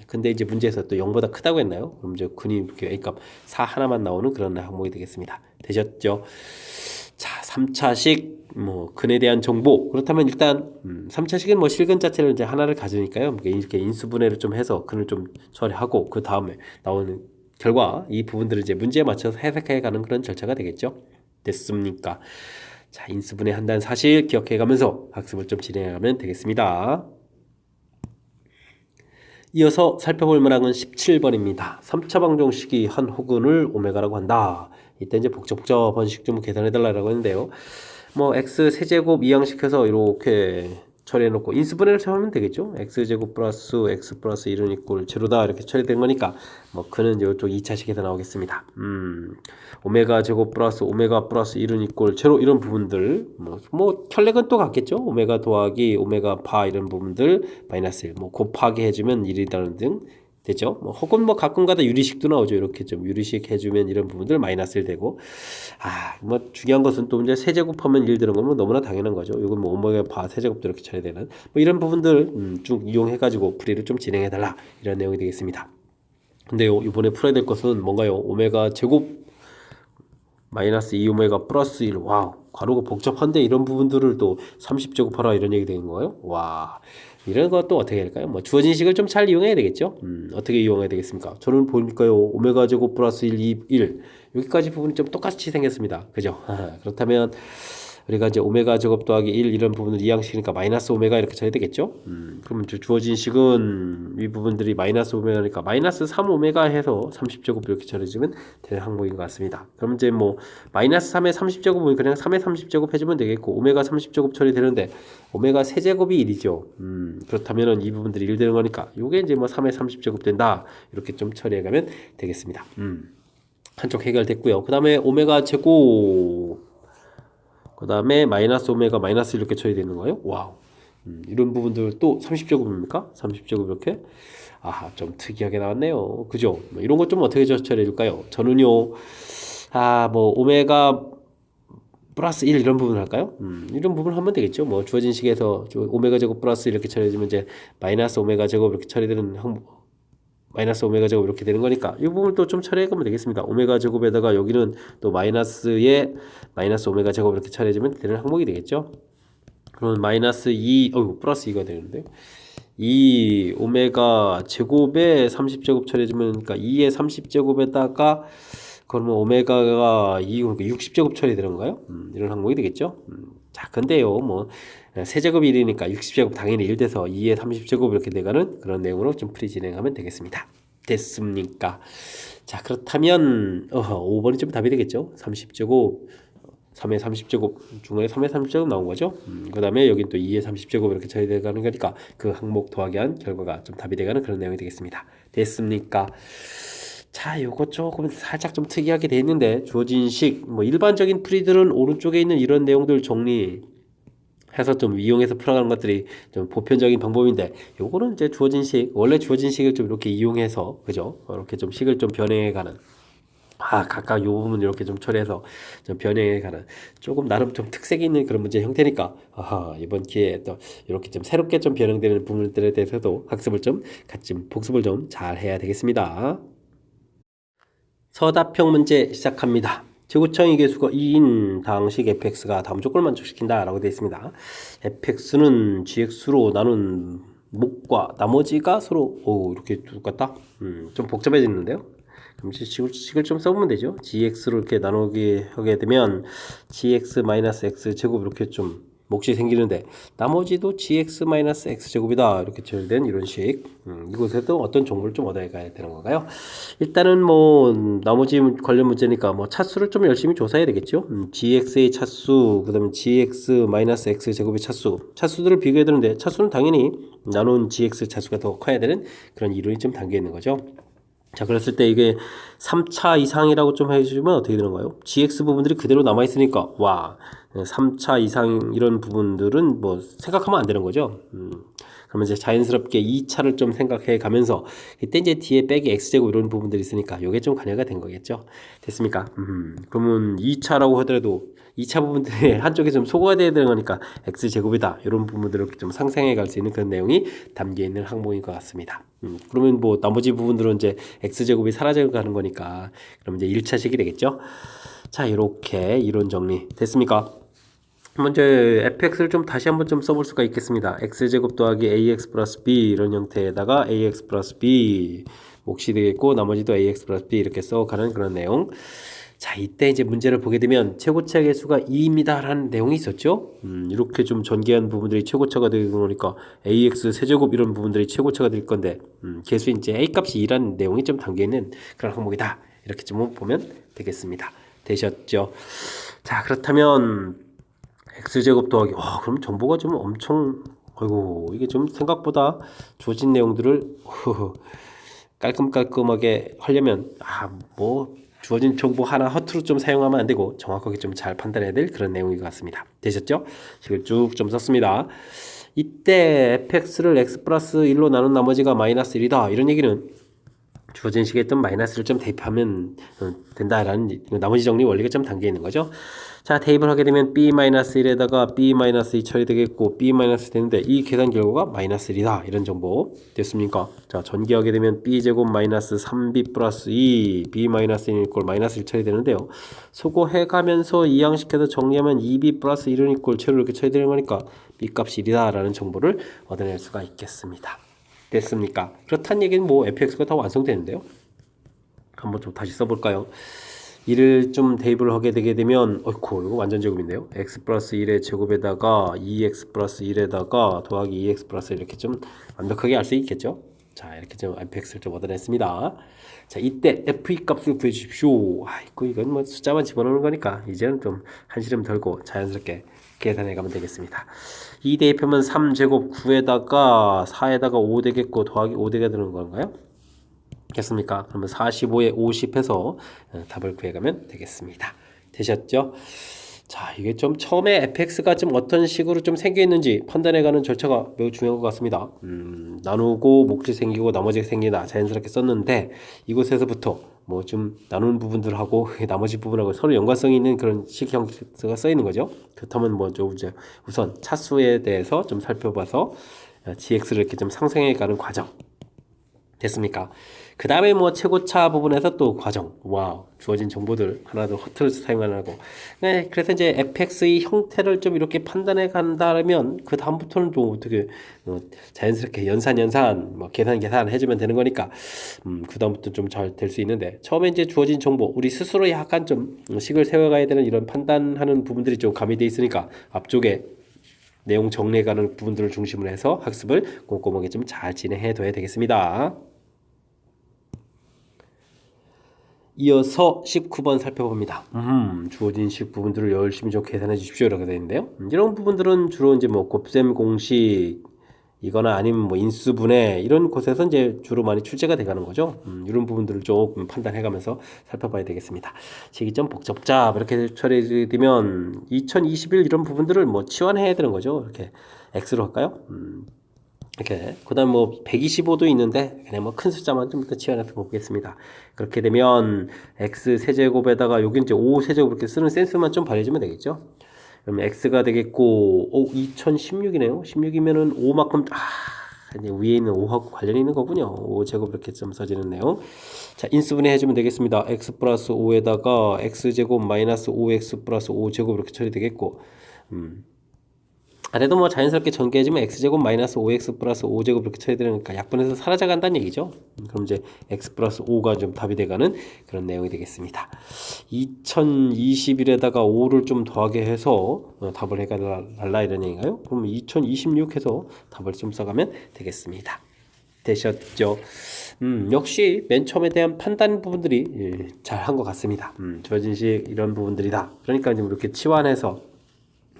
A: 근데 이제 문제에서 또 0보다 크다고 했나요? 그럼 이제 근이 이렇게 a 값 4 하나만 나오는 그런 항목이 되겠습니다. 되셨죠? 자, 3차식 뭐 근에 대한 정보 그렇다면 일단 3차식은 뭐 실근 자체를 이제 하나를 가지니까요. 이렇게 인수분해를 좀 해서 근을 좀 처리하고 그 다음에 나오는 결과 이 부분들을 이제 문제에 맞춰서 해석해 가는 그런 절차가 되겠죠. 됐습니까? 자, 인수분해 한다는 사실 기억해 가면서 학습을 좀 진행해 가면 되겠습니다. 이어서 살펴볼 문항은 17번입니다. 3차 방정식이 한 호근을 오메가라고 한다. 이때 이제 복잡한 식 좀 계산해달라고 했는데요. 뭐 x 세제곱 이항식해서 이렇게 처리해놓고 인수분해를 하면 되겠죠. x제곱 플러스 x 플러스 1은 이꼴 제로다 이렇게 처리된 거니까 뭐 그는 이쪽 2차식에서 나오겠습니다. 오메가 제곱 플러스 오메가 플러스 1은 이꼴 제로 이런 부분들 뭐 혈렉은 또 같겠죠. 오메가 더하기 오메가 파 이런 부분들 마이너스 1 뭐 곱하기 해주면 1이라는 등 되죠. 뭐 혹은 뭐 가끔가다 유리식도 나오죠. 이렇게 좀 유리식 해주면 이런 부분들 마이너스 1 되고 뭐 중요한 것은 또 이제 세제곱하면 1 되는 건 뭐 너무나 당연한 거죠. 이건 뭐 오메가 바 세제곱도 이렇게 처리되는 뭐 이런 부분들 쭉 이용해 가지고 풀이를 좀 진행해 달라 이런 내용이 되겠습니다. 근데요 이번에 풀어야 될 것은 뭔가요? 오메가 제곱 마이너스 2오메가 플러스 1 와우 괄호가 복잡한데 이런 부분들을 또 30제곱하라 이런 얘기 되는 거예요. 와 이런 것도 어떻게 할까요? 뭐 주어진 식을 좀 잘 이용해야 되겠죠. 어떻게 이용해야 되겠습니까? 저는 보니까요, 오메가 제곱 플러스 1, 2, 1 여기까지 부분이 좀 똑같이 생겼습니다. 그죠? 그렇다면 우리가 이제 오메가 제곱 더하기 1 이런 부분을 이항식이니까 마이너스 오메가 이렇게 쳐야 되겠죠? 그러면 주어진 식은 이 부분들이 마이너스 오메가니까 마이너스 3 오메가 해서 30제곱 이렇게 처리해주면 되는 항목인 것 같습니다. 그럼 이제 뭐 마이너스 3의 30제곱은 그냥 3의 30제곱 해주면 되겠고 오메가 30제곱 처리되는데 오메가 세제곱이 1이죠. 그렇다면은 이 부분들이 1 되는 거니까 요게 이제 뭐 3의 30제곱 된다 이렇게 좀 처리해가면 되겠습니다. 한쪽 해결됐고요. 그 다음에 오메가 제곱 그 다음에 마이너스 오메가 마이너스 이렇게 처리되는 거예요. 와우. 이런 부분들 또 30제곱입니까? 30제곱 이렇게. 아하, 좀 특이하게 나왔네요. 그죠? 뭐 이런 것 좀 어떻게 처리해 줄까요? 저는요, 뭐, 오메가 플러스 1 이런 부분 할까요? 이런 부분 하면 되겠죠. 뭐, 주어진 식에서 오메가 제곱 플러스 이렇게 처리해주면 이제 마이너스 오메가 제곱 이렇게 처리되는 항목, 마이너스 오메가 제곱 이렇게 되는 거니까 이 부분을 또 좀 처리해 가면 되겠습니다. 오메가 제곱에다가 여기는 또 마이너스에 마이너스 오메가 제곱 이렇게 처리해주면 되는 항목이 되겠죠. 그러면 마이너스 2, 플러스 2가 되는데 2 오메가 제곱에 30제곱 처리해주면 그러니까 2의 30제곱에다가 그러면 오메가가 2, 그러니까 60제곱 처리되는 건가요? 이런 항목이 되겠죠. 자, 근데요, 뭐 세제곱이 1이니까 60제곱 당연히 1 돼서 2의 30제곱 이렇게 돼가는 그런 내용으로 좀 풀이 진행하면 되겠습니다. 됐습니까? 자, 그렇다면 5번이 좀 답이 되겠죠. 30제곱 3의 30제곱 중간에 3의 30제곱 나온 거죠. 그 다음에 여긴 또 2의 30제곱 이렇게 처리돼가는 거니까 그 항목 더하기 한 결과가 좀 답이 돼가는 그런 내용이 되겠습니다. 됐습니까? 자, 요거 조금 살짝 좀 특이하게 돼 있는데 주어진 식, 뭐 일반적인 풀이들은 오른쪽에 있는 이런 내용들 정리해서 좀 이용해서 풀어가는 것들이 좀 보편적인 방법인데 요거는 이제 주어진 식, 원래 주어진 식을 좀 이렇게 이용해서 그죠? 이렇게 좀 식을 좀 변형해가는 각각 요 부분 이렇게 좀 처리해서 좀 변형해가는 조금 나름 좀 특색이 있는 그런 문제 형태니까 이번 기회에 또 이렇게 좀 새롭게 좀 변형되는 부분들에 대해서도 학습을 좀 같이 복습을 좀 잘 해야 되겠습니다. 서답형 문제 시작합니다. 지구청의 개수가 2인 당식 fx가 다음 조건을 만족시킨다 라고 되어 있습니다. fx는 gx로 나눈 목과 나머지가 서로 이렇게 똑같다? 좀 복잡해지는데요. 그럼 식을 좀 써보면 되죠. gx로 이렇게 나누게 하게 되면 gx-x 제곱 이렇게 좀 몫이 생기는데 나머지도 gx-x 제곱이다 이렇게 처리된 이런 식. 이곳에도 어떤 정보를 좀 얻어야 되는 건가요? 일단은 뭐 나머지 관련 문제니까 뭐 차수를 좀 열심히 조사해야 되겠죠. gx의 차수 그다음에 gx-x 제곱의 차수들을 비교해야 되는데 차수는 당연히 나눈 gx 차수가 더 커야 되는 그런 이론이 좀 담겨 있는 거죠. 자, 그랬을 때 이게 3차 이상이라고 좀 해주면 어떻게 되는 거예요? GX 부분들이 그대로 남아있으니까, 3차 이상 이런 부분들은 뭐 생각하면 안 되는 거죠. 그러면 이제 자연스럽게 2차를 좀 생각해 가면서, 이때 이제 뒤에 빼기 X제곱 이런 부분들이 있으니까, 요게 좀 관여가 된 거겠죠. 됐습니까? 그러면 2차라고 하더라도, 2차 부분들이 한쪽에 좀 소거가 돼야 되는 거니까 X제곱이다. 이런 부분들을 좀 상상해 갈 수 있는 그런 내용이 담겨 있는 항목인 것 같습니다. 그러면 뭐 나머지 부분들은 이제 X제곱이 사라져 가는 거니까 그럼 이제 1차식이 되겠죠. 자, 이렇게 이론 정리 됐습니까? 먼저 fx를 좀 다시 한번 좀 써볼 수가 있겠습니다. x제곱 더하기 ax 플러스 b 이런 형태에다가 ax 플러스 b 몫이 되겠고 나머지도 ax 플러스 b 이렇게 써가는 그런 내용. 자, 이때 이제 문제를 보게 되면 최고차 개수가 2입니다 라는 내용이 있었죠. 이렇게 좀 전개한 부분들이 최고차가 되는 거니까 ax 세제곱 이런 부분들이 최고차가 될 건데 개수 이제 a 값이 2라는 내용이 좀 담겨있는 그런 항목이다 이렇게 좀 보면 되겠습니다. 되셨죠? 자, 그렇다면 x제곱 더하기 그럼 정보가 좀 엄청 이게 좀 생각보다 주어진 내용들을 깔끔하게 하려면 뭐 주어진 정보 하나 허투루 좀 사용하면 안 되고 정확하게 좀 잘 판단해야 될 그런 내용인 것 같습니다. 되셨죠? 식을 쭉 좀 썼습니다. 이때 fx를 x 플러스 1로 나눈 나머지가 마이너스 1이다 이런 얘기는 주어진 식에 좀 마이너스를 좀 대입하면 된다라는 나머지 정리 원리가 좀 담겨 있는 거죠. 자, 대입을 하게 되면 b-1에다가 b-2 처리되겠고 b- 되는데 이 계산 결과가 마이너스 1이다. 이런 정보 됐습니까? 자, 전개하게 되면 b제곱 마이너스 3b 플러스 2 b-1 이꼴 마이너스 1 처리되는데요. 소거해가면서 이항시켜서 정리하면 2b 플러스 1은 이꼴 채로 이렇게 처리되는 거니까 b 값이 1이다 라는 정보를 얻어낼 수가 있겠습니다. 됐습니까? 그렇다는 얘기는 뭐 fx가 다 완성되는데요. 한번 좀 다시 써볼까요? 1을 좀 대입을 하게 되게 되면 어이쿠 이거 완전 제곱인데요. x 플러스 1의 제곱에다가 2x 플러스 1에다가 더하기 2x 플러스 이렇게 좀 완벽하게 알 수 있겠죠. 자, 이렇게 좀 fx를 좀 얻어냈습니다. 자, 이때 f2 값을 구해주십시오. 아이고 이건 뭐 숫자만 집어넣는 거니까 이제는 좀 한시름 덜고 자연스럽게 계산해 가면 되겠습니다. 2 대입하면 3제곱 9에다가 4에다가 5 되겠고 더하기 5 되게 되는 건가요? 됐습니까? 그러면 45에 50 해서 답을 구해가면 되겠습니다. 되셨죠? 자, 이게 좀 처음에 fx가 좀 어떤 식으로 좀 생겨있는지 판단해가는 절차가 매우 중요한 것 같습니다. 나누고 목적 생기고 나머지가 생기다 자연스럽게 썼는데 이곳에서부터 뭐 좀 나누는 부분들하고 나머지 부분하고 서로 연관성이 있는 그런 식 형태가 써 있는 거죠. 그렇다면 뭐 좀 이제 우선 차수에 대해서 좀 살펴봐서 gx를 이렇게 좀 상승해 가는 과정 됐습니까? 그 다음에 뭐 최고차 부분에서 또 과정, 와우, 주어진 정보들 하나도 허투루 사용 안 하고, 네, 그래서 이제 fx의 형태를 좀 이렇게 판단해 간다면 그 다음부터는 좀 어떻게 자연스럽게 연산, 뭐 계산 해주면 되는 거니까, 그 다음부터 좀 잘 될 수 있는데 처음에 이제 주어진 정보, 우리 스스로 약간 좀 식을 세워가야 되는 이런 판단하는 부분들이 좀 가미돼 있으니까 앞쪽에 내용 정리해가는 부분들을 중심으로 해서 학습을 꼼꼼하게 좀 잘 진행해 둬야 되겠습니다. 이어서 19번 살펴봅니다. 주어진 식 부분들을 열심히 좀 계산해 주십시오. 이렇게 되어 있는데요. 이런 부분들은 주로 이제 뭐 곱셈 공식 이거나 아니면 뭐 인수분해 이런 곳에서 이제 주로 많이 출제가 돼가는 거죠. 이런 부분들을 조금 판단해 가면서 살펴봐야 되겠습니다. 식이 좀 복잡 이렇게 처리되면 2021 이런 부분들을 뭐 치환해야 되는 거죠. 이렇게 x로 할까요? 이렇게 그다음 뭐 125도 있는데 그냥 뭐 큰 숫자만 좀 더 치환해서 보겠습니다. 그렇게 되면 x 세제곱에다가 여기 이제 5 세제곱 이렇게 쓰는 센스만 좀 발휘해주면 되겠죠. 그럼 x가 되겠고 2016이네요. 16이면은 5만큼 이제 위에 있는 5하고 관련이 있는 거군요. 5제곱 이렇게 좀 써지는 내용. 자, 인수분해 해주면 되겠습니다. x 플러스 5에다가 x제곱 마이너스 5x 플러스 5제곱 이렇게 처리되겠고 아래도 뭐 자연스럽게 전개해주면 x제곱 마이너스 5x 플러스 5제곱 이렇게 처리되니까 약분해서 사라져 간다는 얘기죠. 그럼 이제 x 플러스 5가 좀 답이 돼가는 그런 내용이 되겠습니다. 2021에다가 5를 좀 더하게 해서 답을 해달라 이런 얘기인가요? 그럼 2026 해서 답을 좀 써가면 되겠습니다. 되셨죠? 역시 맨 처음에 대한 판단 부분들이 잘 한 것 같습니다. 주어진 식 이런 부분들이다. 그러니까 좀 이렇게 치환해서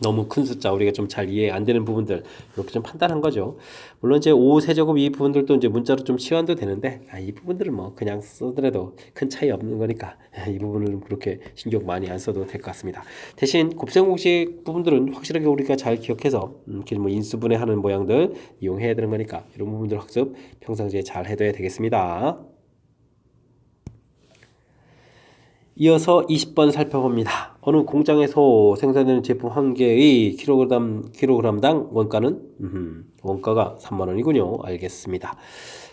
A: 너무 큰 숫자 우리가 좀 잘 이해 안 되는 부분들 이렇게 좀 판단한 거죠. 물론 이제 5 세제곱 이 부분들도 이제 문자로 좀 치환도 되는데 이 부분들은 뭐 그냥 쓰더라도 큰 차이 없는 거니까 이 부분은 그렇게 신경 많이 안 써도 될 것 같습니다. 대신 곱셈 공식 부분들은 확실하게 우리가 잘 기억해서 뭐 인수분해하는 모양들 이용해야 되는 거니까 이런 부분들 학습 평상시에 잘 해둬야 되겠습니다. 이어서 20번 살펴봅니다. 어느 공장에서 생산되는 제품 한 개의 킬로그램당 원가는 원가가 3만원이군요. 알겠습니다.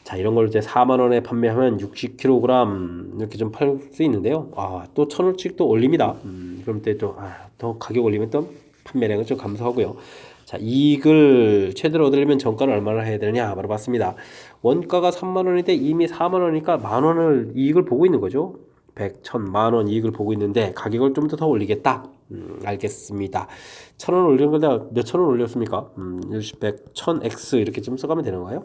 A: 자, 이런 걸 이제 4만원에 판매하면 60kg 이렇게 좀 팔 수 있는데요. 또 1,000원씩 또 올립니다. 그럼 더 가격 올리면 또 판매량은 좀 감소하고요. 자, 이익을 최대로 얻으려면 정가를 얼마나 해야 되느냐 물어봤습니다. 원가가 3만원인데 이미 4만원이니까 만원을 이익을 보고 있는 거죠. 100, 1000, 만원 이익을 보고 있는데 가격을 좀 더 올리겠다. 알겠습니다. 1,000원 올리는 거다 몇 천 원 올렸습니까? 100, 1000x 이렇게 좀 써가면 되는 거예요?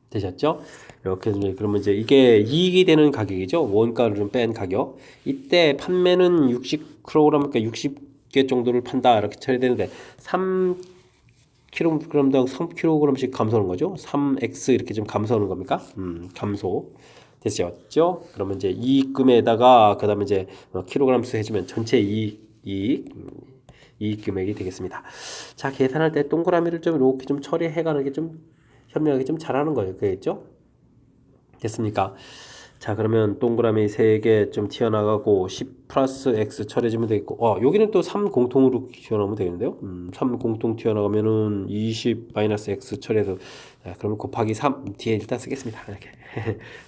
A: 되셨죠? 이렇게 그러면 이제 이게 이익이 되는 가격이죠. 원가를 좀 뺀 가격. 이때 판매는 60kg, 그러니까 60개 정도를 판다 이렇게 처리되는데 3kg당 3kg씩 감소하는 거죠. 3x 이렇게 좀 감소하는 겁니까? 감소. 되셨죠? 그러면 이제 이익금에다가 그 다음에 이제 킬로그램 수 해주면 전체 이익 금액이 되겠습니다. 자, 계산할 때 동그라미를 좀 이렇게 좀 처리해 가는 게 좀 현명하게 좀 잘하는 거예요. 그겠죠? 됐습니까? 자, 그러면 동그라미 3개 좀 튀어나가고 10 플러스 x 처리해주면 되겠고, 여기는 또 3 공통으로 튀어나오면 되겠는데요? 3 공통 튀어나가면은 20 마이너스 x 처리해서, 자, 그러면 곱하기 3 뒤에 일단 쓰겠습니다. 이렇게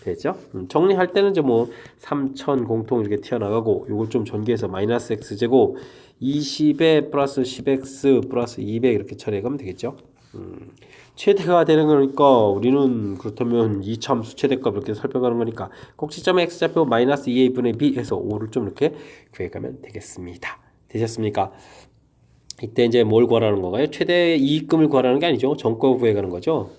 A: 됐죠? 정리할 때는 이제 뭐 3000 공통 이렇게 튀어나가고, 요걸 좀 전개해서 마이너스 x 제곱 20에 플러스 10x 플러스 200 이렇게 처리해가면 되겠죠? 최대가 되는 거니까 우리는 그렇다면 이참수 최대값 이렇게 살펴가는 거니까 꼭지점에 x좌표 마이너스 2a분의 b 해서 5를 좀 이렇게 구해가면 되겠습니다. 되셨습니까? 이때 이제 뭘 구하라는 건가요? 최대 이익금을 구하라는 게 아니죠. 정가 구해가는 거죠.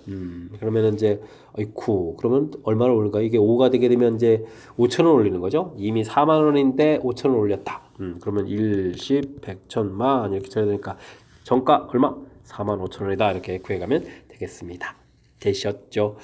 A: 그러면 이제 어이쿠 그러면 얼마를 올릴까? 이게 5가 되게 되면 이제 5,000원 올리는 거죠. 이미 4만 원인데 5,000원 올렸다. 그러면 1, 10, 100, 1000만 이렇게 쳐야 되니까 정가 얼마? 45,000원이다. 이렇게 구해가면 되겠습니다. 되셨죠?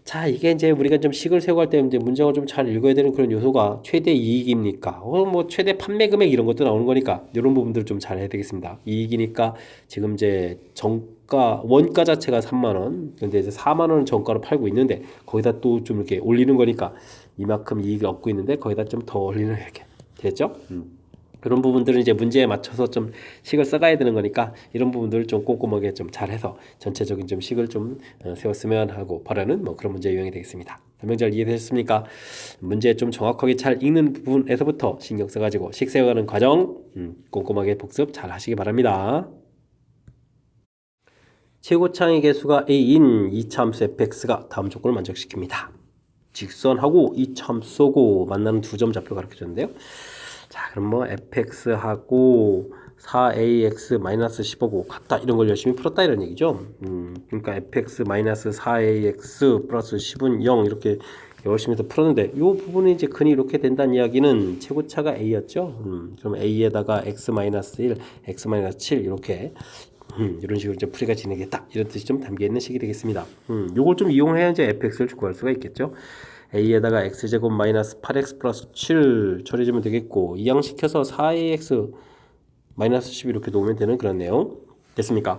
A: 자, 이게 이제 우리가 좀 식을 세우고 할 때 이제 문장을 좀 잘 읽어야 되는 그런 요소가 최대 이익입니까? 뭐 최대 판매 금액 이런 것도 나오는 거니까 이런 부분들 좀 잘 해야 되겠습니다. 이익이니까 지금 이제 정가 원가 자체가 3만 원, 근데 이제 4만 원 정가로 팔고 있는데 거기다 또 좀 이렇게 올리는 거니까 이만큼 이익을 얻고 있는데 거기다 좀 더 올리는 이렇게 됐죠? 그런 부분들은 이제 문제에 맞춰서 좀 식을 써가야 되는 거니까 이런 부분들을 좀 꼼꼼하게 좀 잘해서 전체적인 좀 식을 좀 세웠으면 하고 바라는 뭐 그런 문제 유형이 되겠습니다. 설명 잘 이해되셨습니까? 문제 좀 정확하게 잘 읽는 부분에서부터 신경 써가지고 식 세워가는 과정 꼼꼼하게 복습 잘 하시기 바랍니다. 최고차의 개수가 a인 이차함수 fx가 다음 조건을 만족시킵니다. 직선하고 이차함수고 만나는 두 점 좌표 가르쳐줬는데요. 자, 그럼 뭐 fx하고 4ax-15고 같다 이런 걸 열심히 풀었다 이런 얘기죠. 그러니까 fx-4ax 플러스 10은 0 이렇게 열심히 해서 풀었는데 이 부분이 이제 근이 이렇게 된다는 이야기는 최고차가 a였죠. 그럼 a에다가 x-1, x-7 이렇게 이런 식으로 이제 풀이가 진행했다 이런 뜻이 좀 담겨 있는 식이 되겠습니다. 요걸 좀 이용해야 이제 fx를 구할 수가 있겠죠. a에다가 x제곱 마이너스 8x 플러스 7 처리해주면 되겠고 이항시켜서 4ax 마이너스 10 이렇게 놓으면 되는 그런 내용 됐습니까?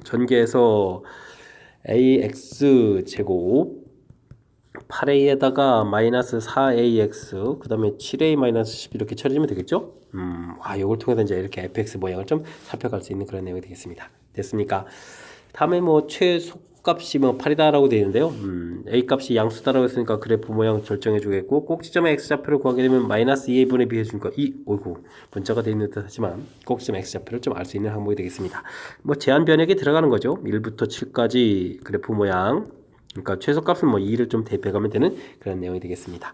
A: 전개해서 ax 제곱 8a에다가 마이너스 4ax 그 다음에 7a 마이너스 10 이렇게 처리해주면 되겠죠? 요걸 통해서 이제 이렇게 fx 모양을 좀 살펴갈 수 있는 그런 내용이 되겠습니다. 됐습니까? 다음에 뭐 최소값이 뭐 8이다라고 되어 있는데요. a 값이 양수다라고 했으니까 그래프 모양 결정해 주겠고 꼭지점의 x좌표를 구하게 되면 마이너스 2a분의 b 해주니까 어이구 문자가 되어 있는 듯 하지만 꼭지점 x좌표를 좀 알 수 있는 항목이 되겠습니다. 뭐 제한 변역이 들어가는 거죠. 1부터 7까지 그래프 모양 그러니까 최소값은 뭐 2를 좀 대입해가면 되는 그런 내용이 되겠습니다.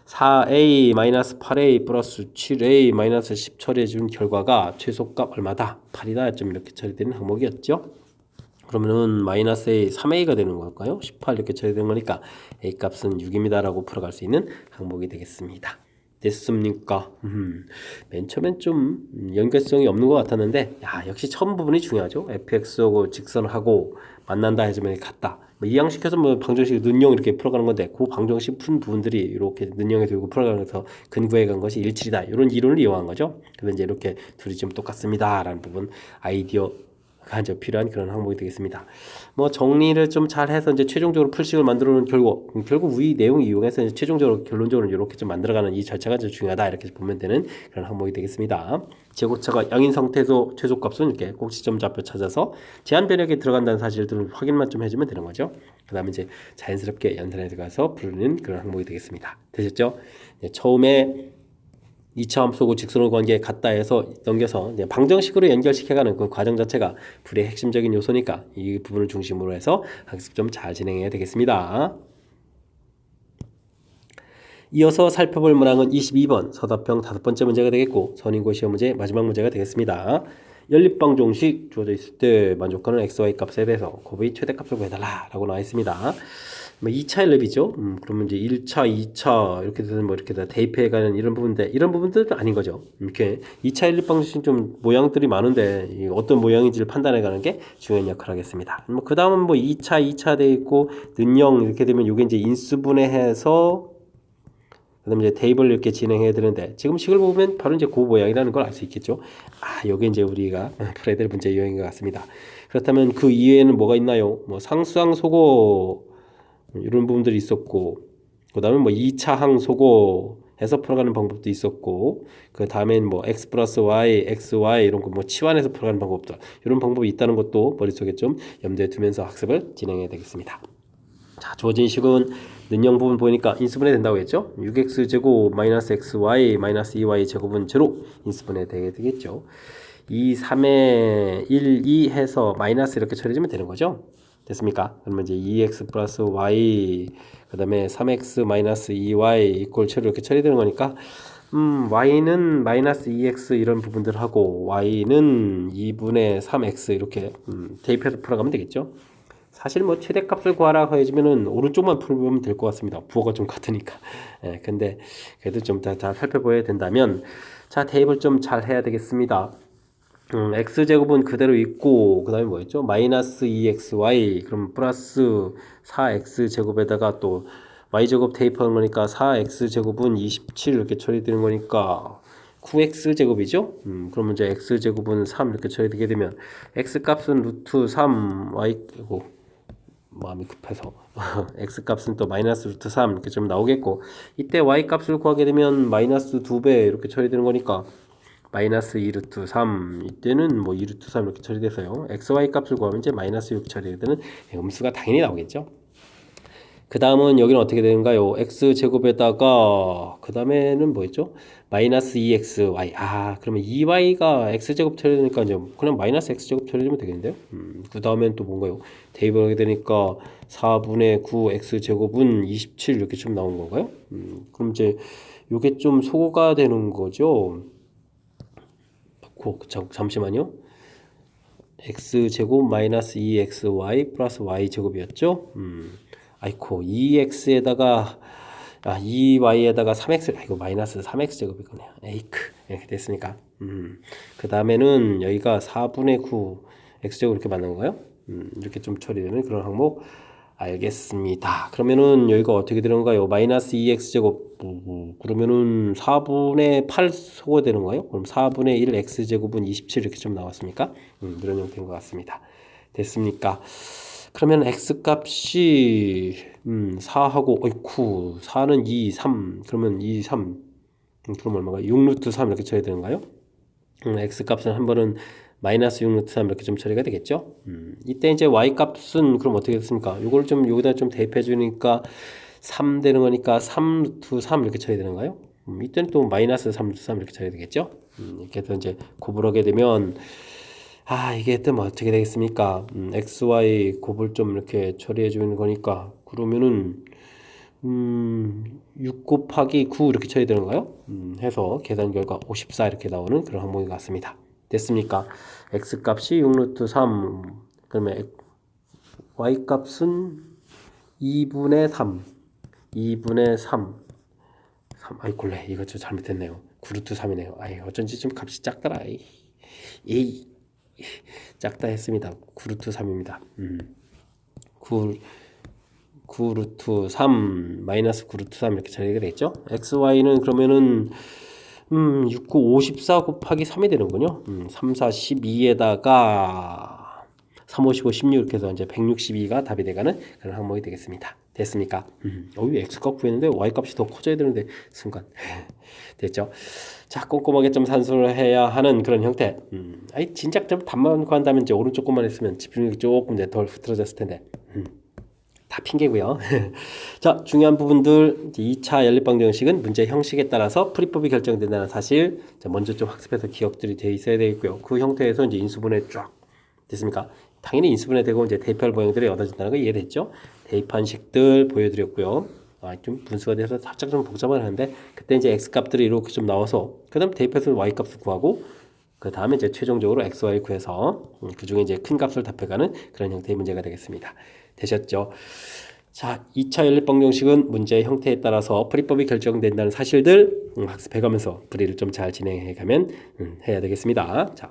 A: 4a-8a 플러스 7a-10 처리해준 결과가 최소값 얼마다? 8이다. 좀 이렇게 처리되는 항목이었죠. 그러면은 마이너스 a 3a가 되는 걸까요? 18 이렇게 처리되는 거니까 a 값은 6입니다 라고 풀어갈 수 있는 항목이 되겠습니다. 됐습니까? 맨 처음엔 좀 연결성이 없는 것 같았는데 역시 처음 부분이 중요하죠. fx하고 직선하고 만난다 해주면 같다. 이항식해서 뭐 방정식 는영 이렇게 풀어가는 건데 그 방정식 푼 부분들이 이렇게 는영에 들고 풀어가면서 근구해 간 것이 일치이다 이런 이론을 이용한 거죠. 그래서 이제 이렇게 둘이 좀 똑같습니다라는 부분 아이디어가 이제 필요한 그런 항목이 되겠습니다. 뭐 정리를 좀 잘해서 이제 최종적으로 풀식을 만들어놓은 결국 위 내용 이용해서 이제 최종적으로 결론적으로 이렇게 좀 만들어가는 이 절차가 좀 중요하다 이렇게 보면 되는 그런 항목이 되겠습니다. 제곱차가 양인 상태에서 최소값은 이렇게 꼭지점 좌표 찾아서 제한 변역에 들어간다는 사실들을 확인만 좀 해주면 되는 거죠. 그 다음에 이제 자연스럽게 연산에 들어가서 부르는 그런 항목이 되겠습니다. 되셨죠? 네, 처음에 2차 함수고 직선호 관계에 같다 해서 넘겨서 이제 방정식으로 연결시켜가는 그 과정 자체가 불의 핵심적인 요소니까 이 부분을 중심으로 해서 학습 좀 잘 진행해야 되겠습니다. 이어서 살펴볼 문항은 22번 서답형 5번째 문제가 되겠고 선인고 시험 문제 마지막 문제가 되겠습니다. 연립방정식 주어져 있을 때 만족하는 xy 값에 대해서 곱의 최대값을 구해달라 라고 나와 있습니다. 2차 연립이죠. 그러면 이제 1차, 2차 이렇게 돼서 뭐 이렇게 다 대입해가는 이런 부분인데 이런 부분들은 아닌 거죠. 이렇게 2차 연립 방식은 좀 모양들이 많은데 어떤 모양인지를 판단해가는 게 중요한 역할을 하겠습니다. 그 다음은 뭐 2차 돼 있고 는영 이렇게 되면 이게 이제 인수분해해서 그다음에 이제 테이블 이렇게 진행해야 되는데 지금 식을 보면 바로 이제 그 모양이라는 걸 알 수 있겠죠. 요게 이제 우리가 풀어야 될 문제 유형인 것 같습니다. 그렇다면 그 이외에는 뭐가 있나요? 뭐 상수항 소거 이런 부분들이 있었고 그 다음에 뭐 2차 항소고 해서 풀어가는 방법도 있었고, 그 다음엔 뭐 x 플러스 y, xy 이런 거 뭐 치환해서 풀어가는 방법도, 이런 방법이 있다는 것도 머릿속에 좀 염두에 두면서 학습을 진행해야 되겠습니다. 자, 주어진 식은 능형 부분 보니까 인수분해 된다고 했죠. 6x 제곱 마이너스 xy 마이너스 2y 제곱은 제로 인수분해 되겠죠. 2, 3에 1, 2 해서 마이너스 이렇게 처리해주면 되는 거죠. 됐습니까? 그러면 이제 2x 플러스 y 그 다음에 3x 마이너스 2y 이꼴 처리 이렇게 처리되는 거니까 y는 마이너스 2x 이런 부분들 하고 y는 2분의 3x 이렇게 대입해서 풀어가면 되겠죠. 사실 뭐 최대값을 구하라 해주면은 오른쪽만 풀면 될 것 같습니다. 부호가 좀 같으니까. 예, 근데 그래도 좀 잘 살펴봐야 된다면, 자, 대입을 좀 잘 해야 되겠습니다. x제곱은 그대로 있고, 그 다음에 뭐였죠? 마이너스 2xy, 그럼 플러스 4x제곱에다가 또 y제곱 대입하는 거니까 4x제곱은 27 이렇게 처리되는 거니까 9x제곱이죠? 그러면 이제 x제곱은 3 이렇게 처리되게 되면 x값은 루트 3, y고 마음이 급해서 x값은 또 마이너스 루트 3 이렇게 좀 나오겠고, 이때 y값을 구하게 되면 마이너스 2배 이렇게 처리되는 거니까 마이너스 2루트 3 이때는 뭐 2루트 3 이렇게 처리돼서요. xy 값을 구하면 이제 마이너스 6 처리되는 음수가 당연히 나오겠죠. 그 다음은 여기는 어떻게 되는가요? x제곱에다가 그 다음에는 뭐였죠? 마이너스 2xy. 그러면 2y가 x제곱 처리되니까 이제 그냥 마이너스 x제곱 처리되면 되겠는데요? 그 다음엔 또 뭔가요? 대입을 하게 되니까 4분의 9 x제곱은 27 이렇게 좀 나온 건가요? 그럼 이제 요게 좀 소거가 되는 거죠? 잠시만요. x제곱 마이너스 2xy 플러스 y제곱이었죠? 아이코 2x에다가 2y에다가 3x 이거 마이너스 3x제곱이거든요. 에이크 이렇게 됐으니까 그 다음에는 여기가 4분의 9 x제곱 이렇게 맞는 건가요? 이렇게 좀 처리되는 그런 항목 알겠습니다. 그러면은 여기가 어떻게 되는가요? 마이너스 2x제곱 그러면은 4분의 8 소거되는 거예요? 그럼 4분의 1 x제곱은 27 이렇게 좀 나왔습니까? 이런 형태인 것 같습니다. 됐습니까? 그러면 x값이 4하고 어이쿠 4는 2, 3 그러면 2, 3 그럼 얼마가 6루트 3 이렇게 쳐야 되는가요? x값은 한 번은 마이너스 6루트 3 이렇게 좀 처리가 되겠죠. 이때 이제 y값은 그럼 어떻게 됐습니까? 이걸 좀 여기다 좀 대입해 주니까 3 되는 거니까 3루트 3 이렇게 처리 되는가요? 이때는 또 마이너스 3루트 3 이렇게 처리 되겠죠. 이렇게 해서 이제 곱을 하게 되면 이게 또 뭐 어떻게 되겠습니까? xy 곱을 좀 이렇게 처리해 주는 거니까 그러면은 6 곱하기 9 이렇게 처리 되는가요? 해서 계산 결과 54 이렇게 나오는 그런 항목인 것 같습니다. 됐습니까? x값이 6루트 3 그러면 y값은 2분의 3 2분의 3 아이콜레 이거 좀 잘못했네요. 9루트 3이네요. 어쩐지 좀 값이 작더라. 에이 작다 했습니다. 9루트 3입니다. 9루트 3 마이너스 9루트 3 이렇게 처리가 되겠죠. xy는 그러면은 6, 9, 54 곱하기 3이 되는군요. 3, 4, 12에다가 3, 5, 15, 16 이렇게 해서 이제 162가 답이 돼가는 그런 항목이 되겠습니다. 됐습니까? x값 구했는데 y값이 더 커져야 되는데 순간 됐죠? 자, 꼼꼼하게 좀 산수를 해야 하는 그런 형태. 진작 좀 답만 구한다면 이제 오른쪽 것만 했으면 집중력이 조금 덜 흐트러졌을 텐데. 다 핑계고요. 자, 중요한 부분들 2차 연립방정 형식은 문제 형식에 따라서 풀이법이 결정된다는 사실 먼저 좀 학습해서 기억들이 돼 있어야 되겠고요. 그 형태에서 이제 인수분해 쫙 됐습니까? 당연히 인수분해 되고 이제 대입할 모형들이 얻어진다는 거 이해됐죠? 대입한 식들 보여드렸고요. 좀 분수가 돼서 살짝 좀 복잡하는데 그때 이제 x 값들이 이렇게 좀 나와서 그다음 대입해서 y 값을 구하고 그 다음에 이제 최종적으로 x, y 구해서 그 중에 이제 큰 값을 답해가는 그런 형태의 문제가 되겠습니다. 되셨죠? 자, 2차 연립방정식은 문제의 형태에 따라서 풀이법이 결정된다는 사실들 학습해가면서 풀이를 좀 잘 진행해가면 해야 되겠습니다. 자,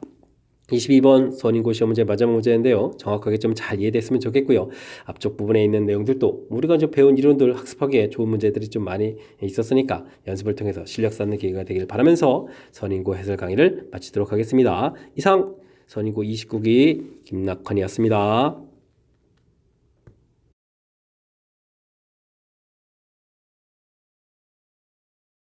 A: 22번 선인고 시험 문제 마지막 문제인데요. 정확하게 좀 잘 이해됐으면 좋겠고요. 앞쪽 부분에 있는 내용들도 우리가 이제 배운 이론들 학습하기에 좋은 문제들이 좀 많이 있었으니까 연습을 통해서 실력 쌓는 기회가 되길 바라면서 선인고 해설 강의를 마치도록 하겠습니다. 이상 선인고 29기 김낙헌이었습니다.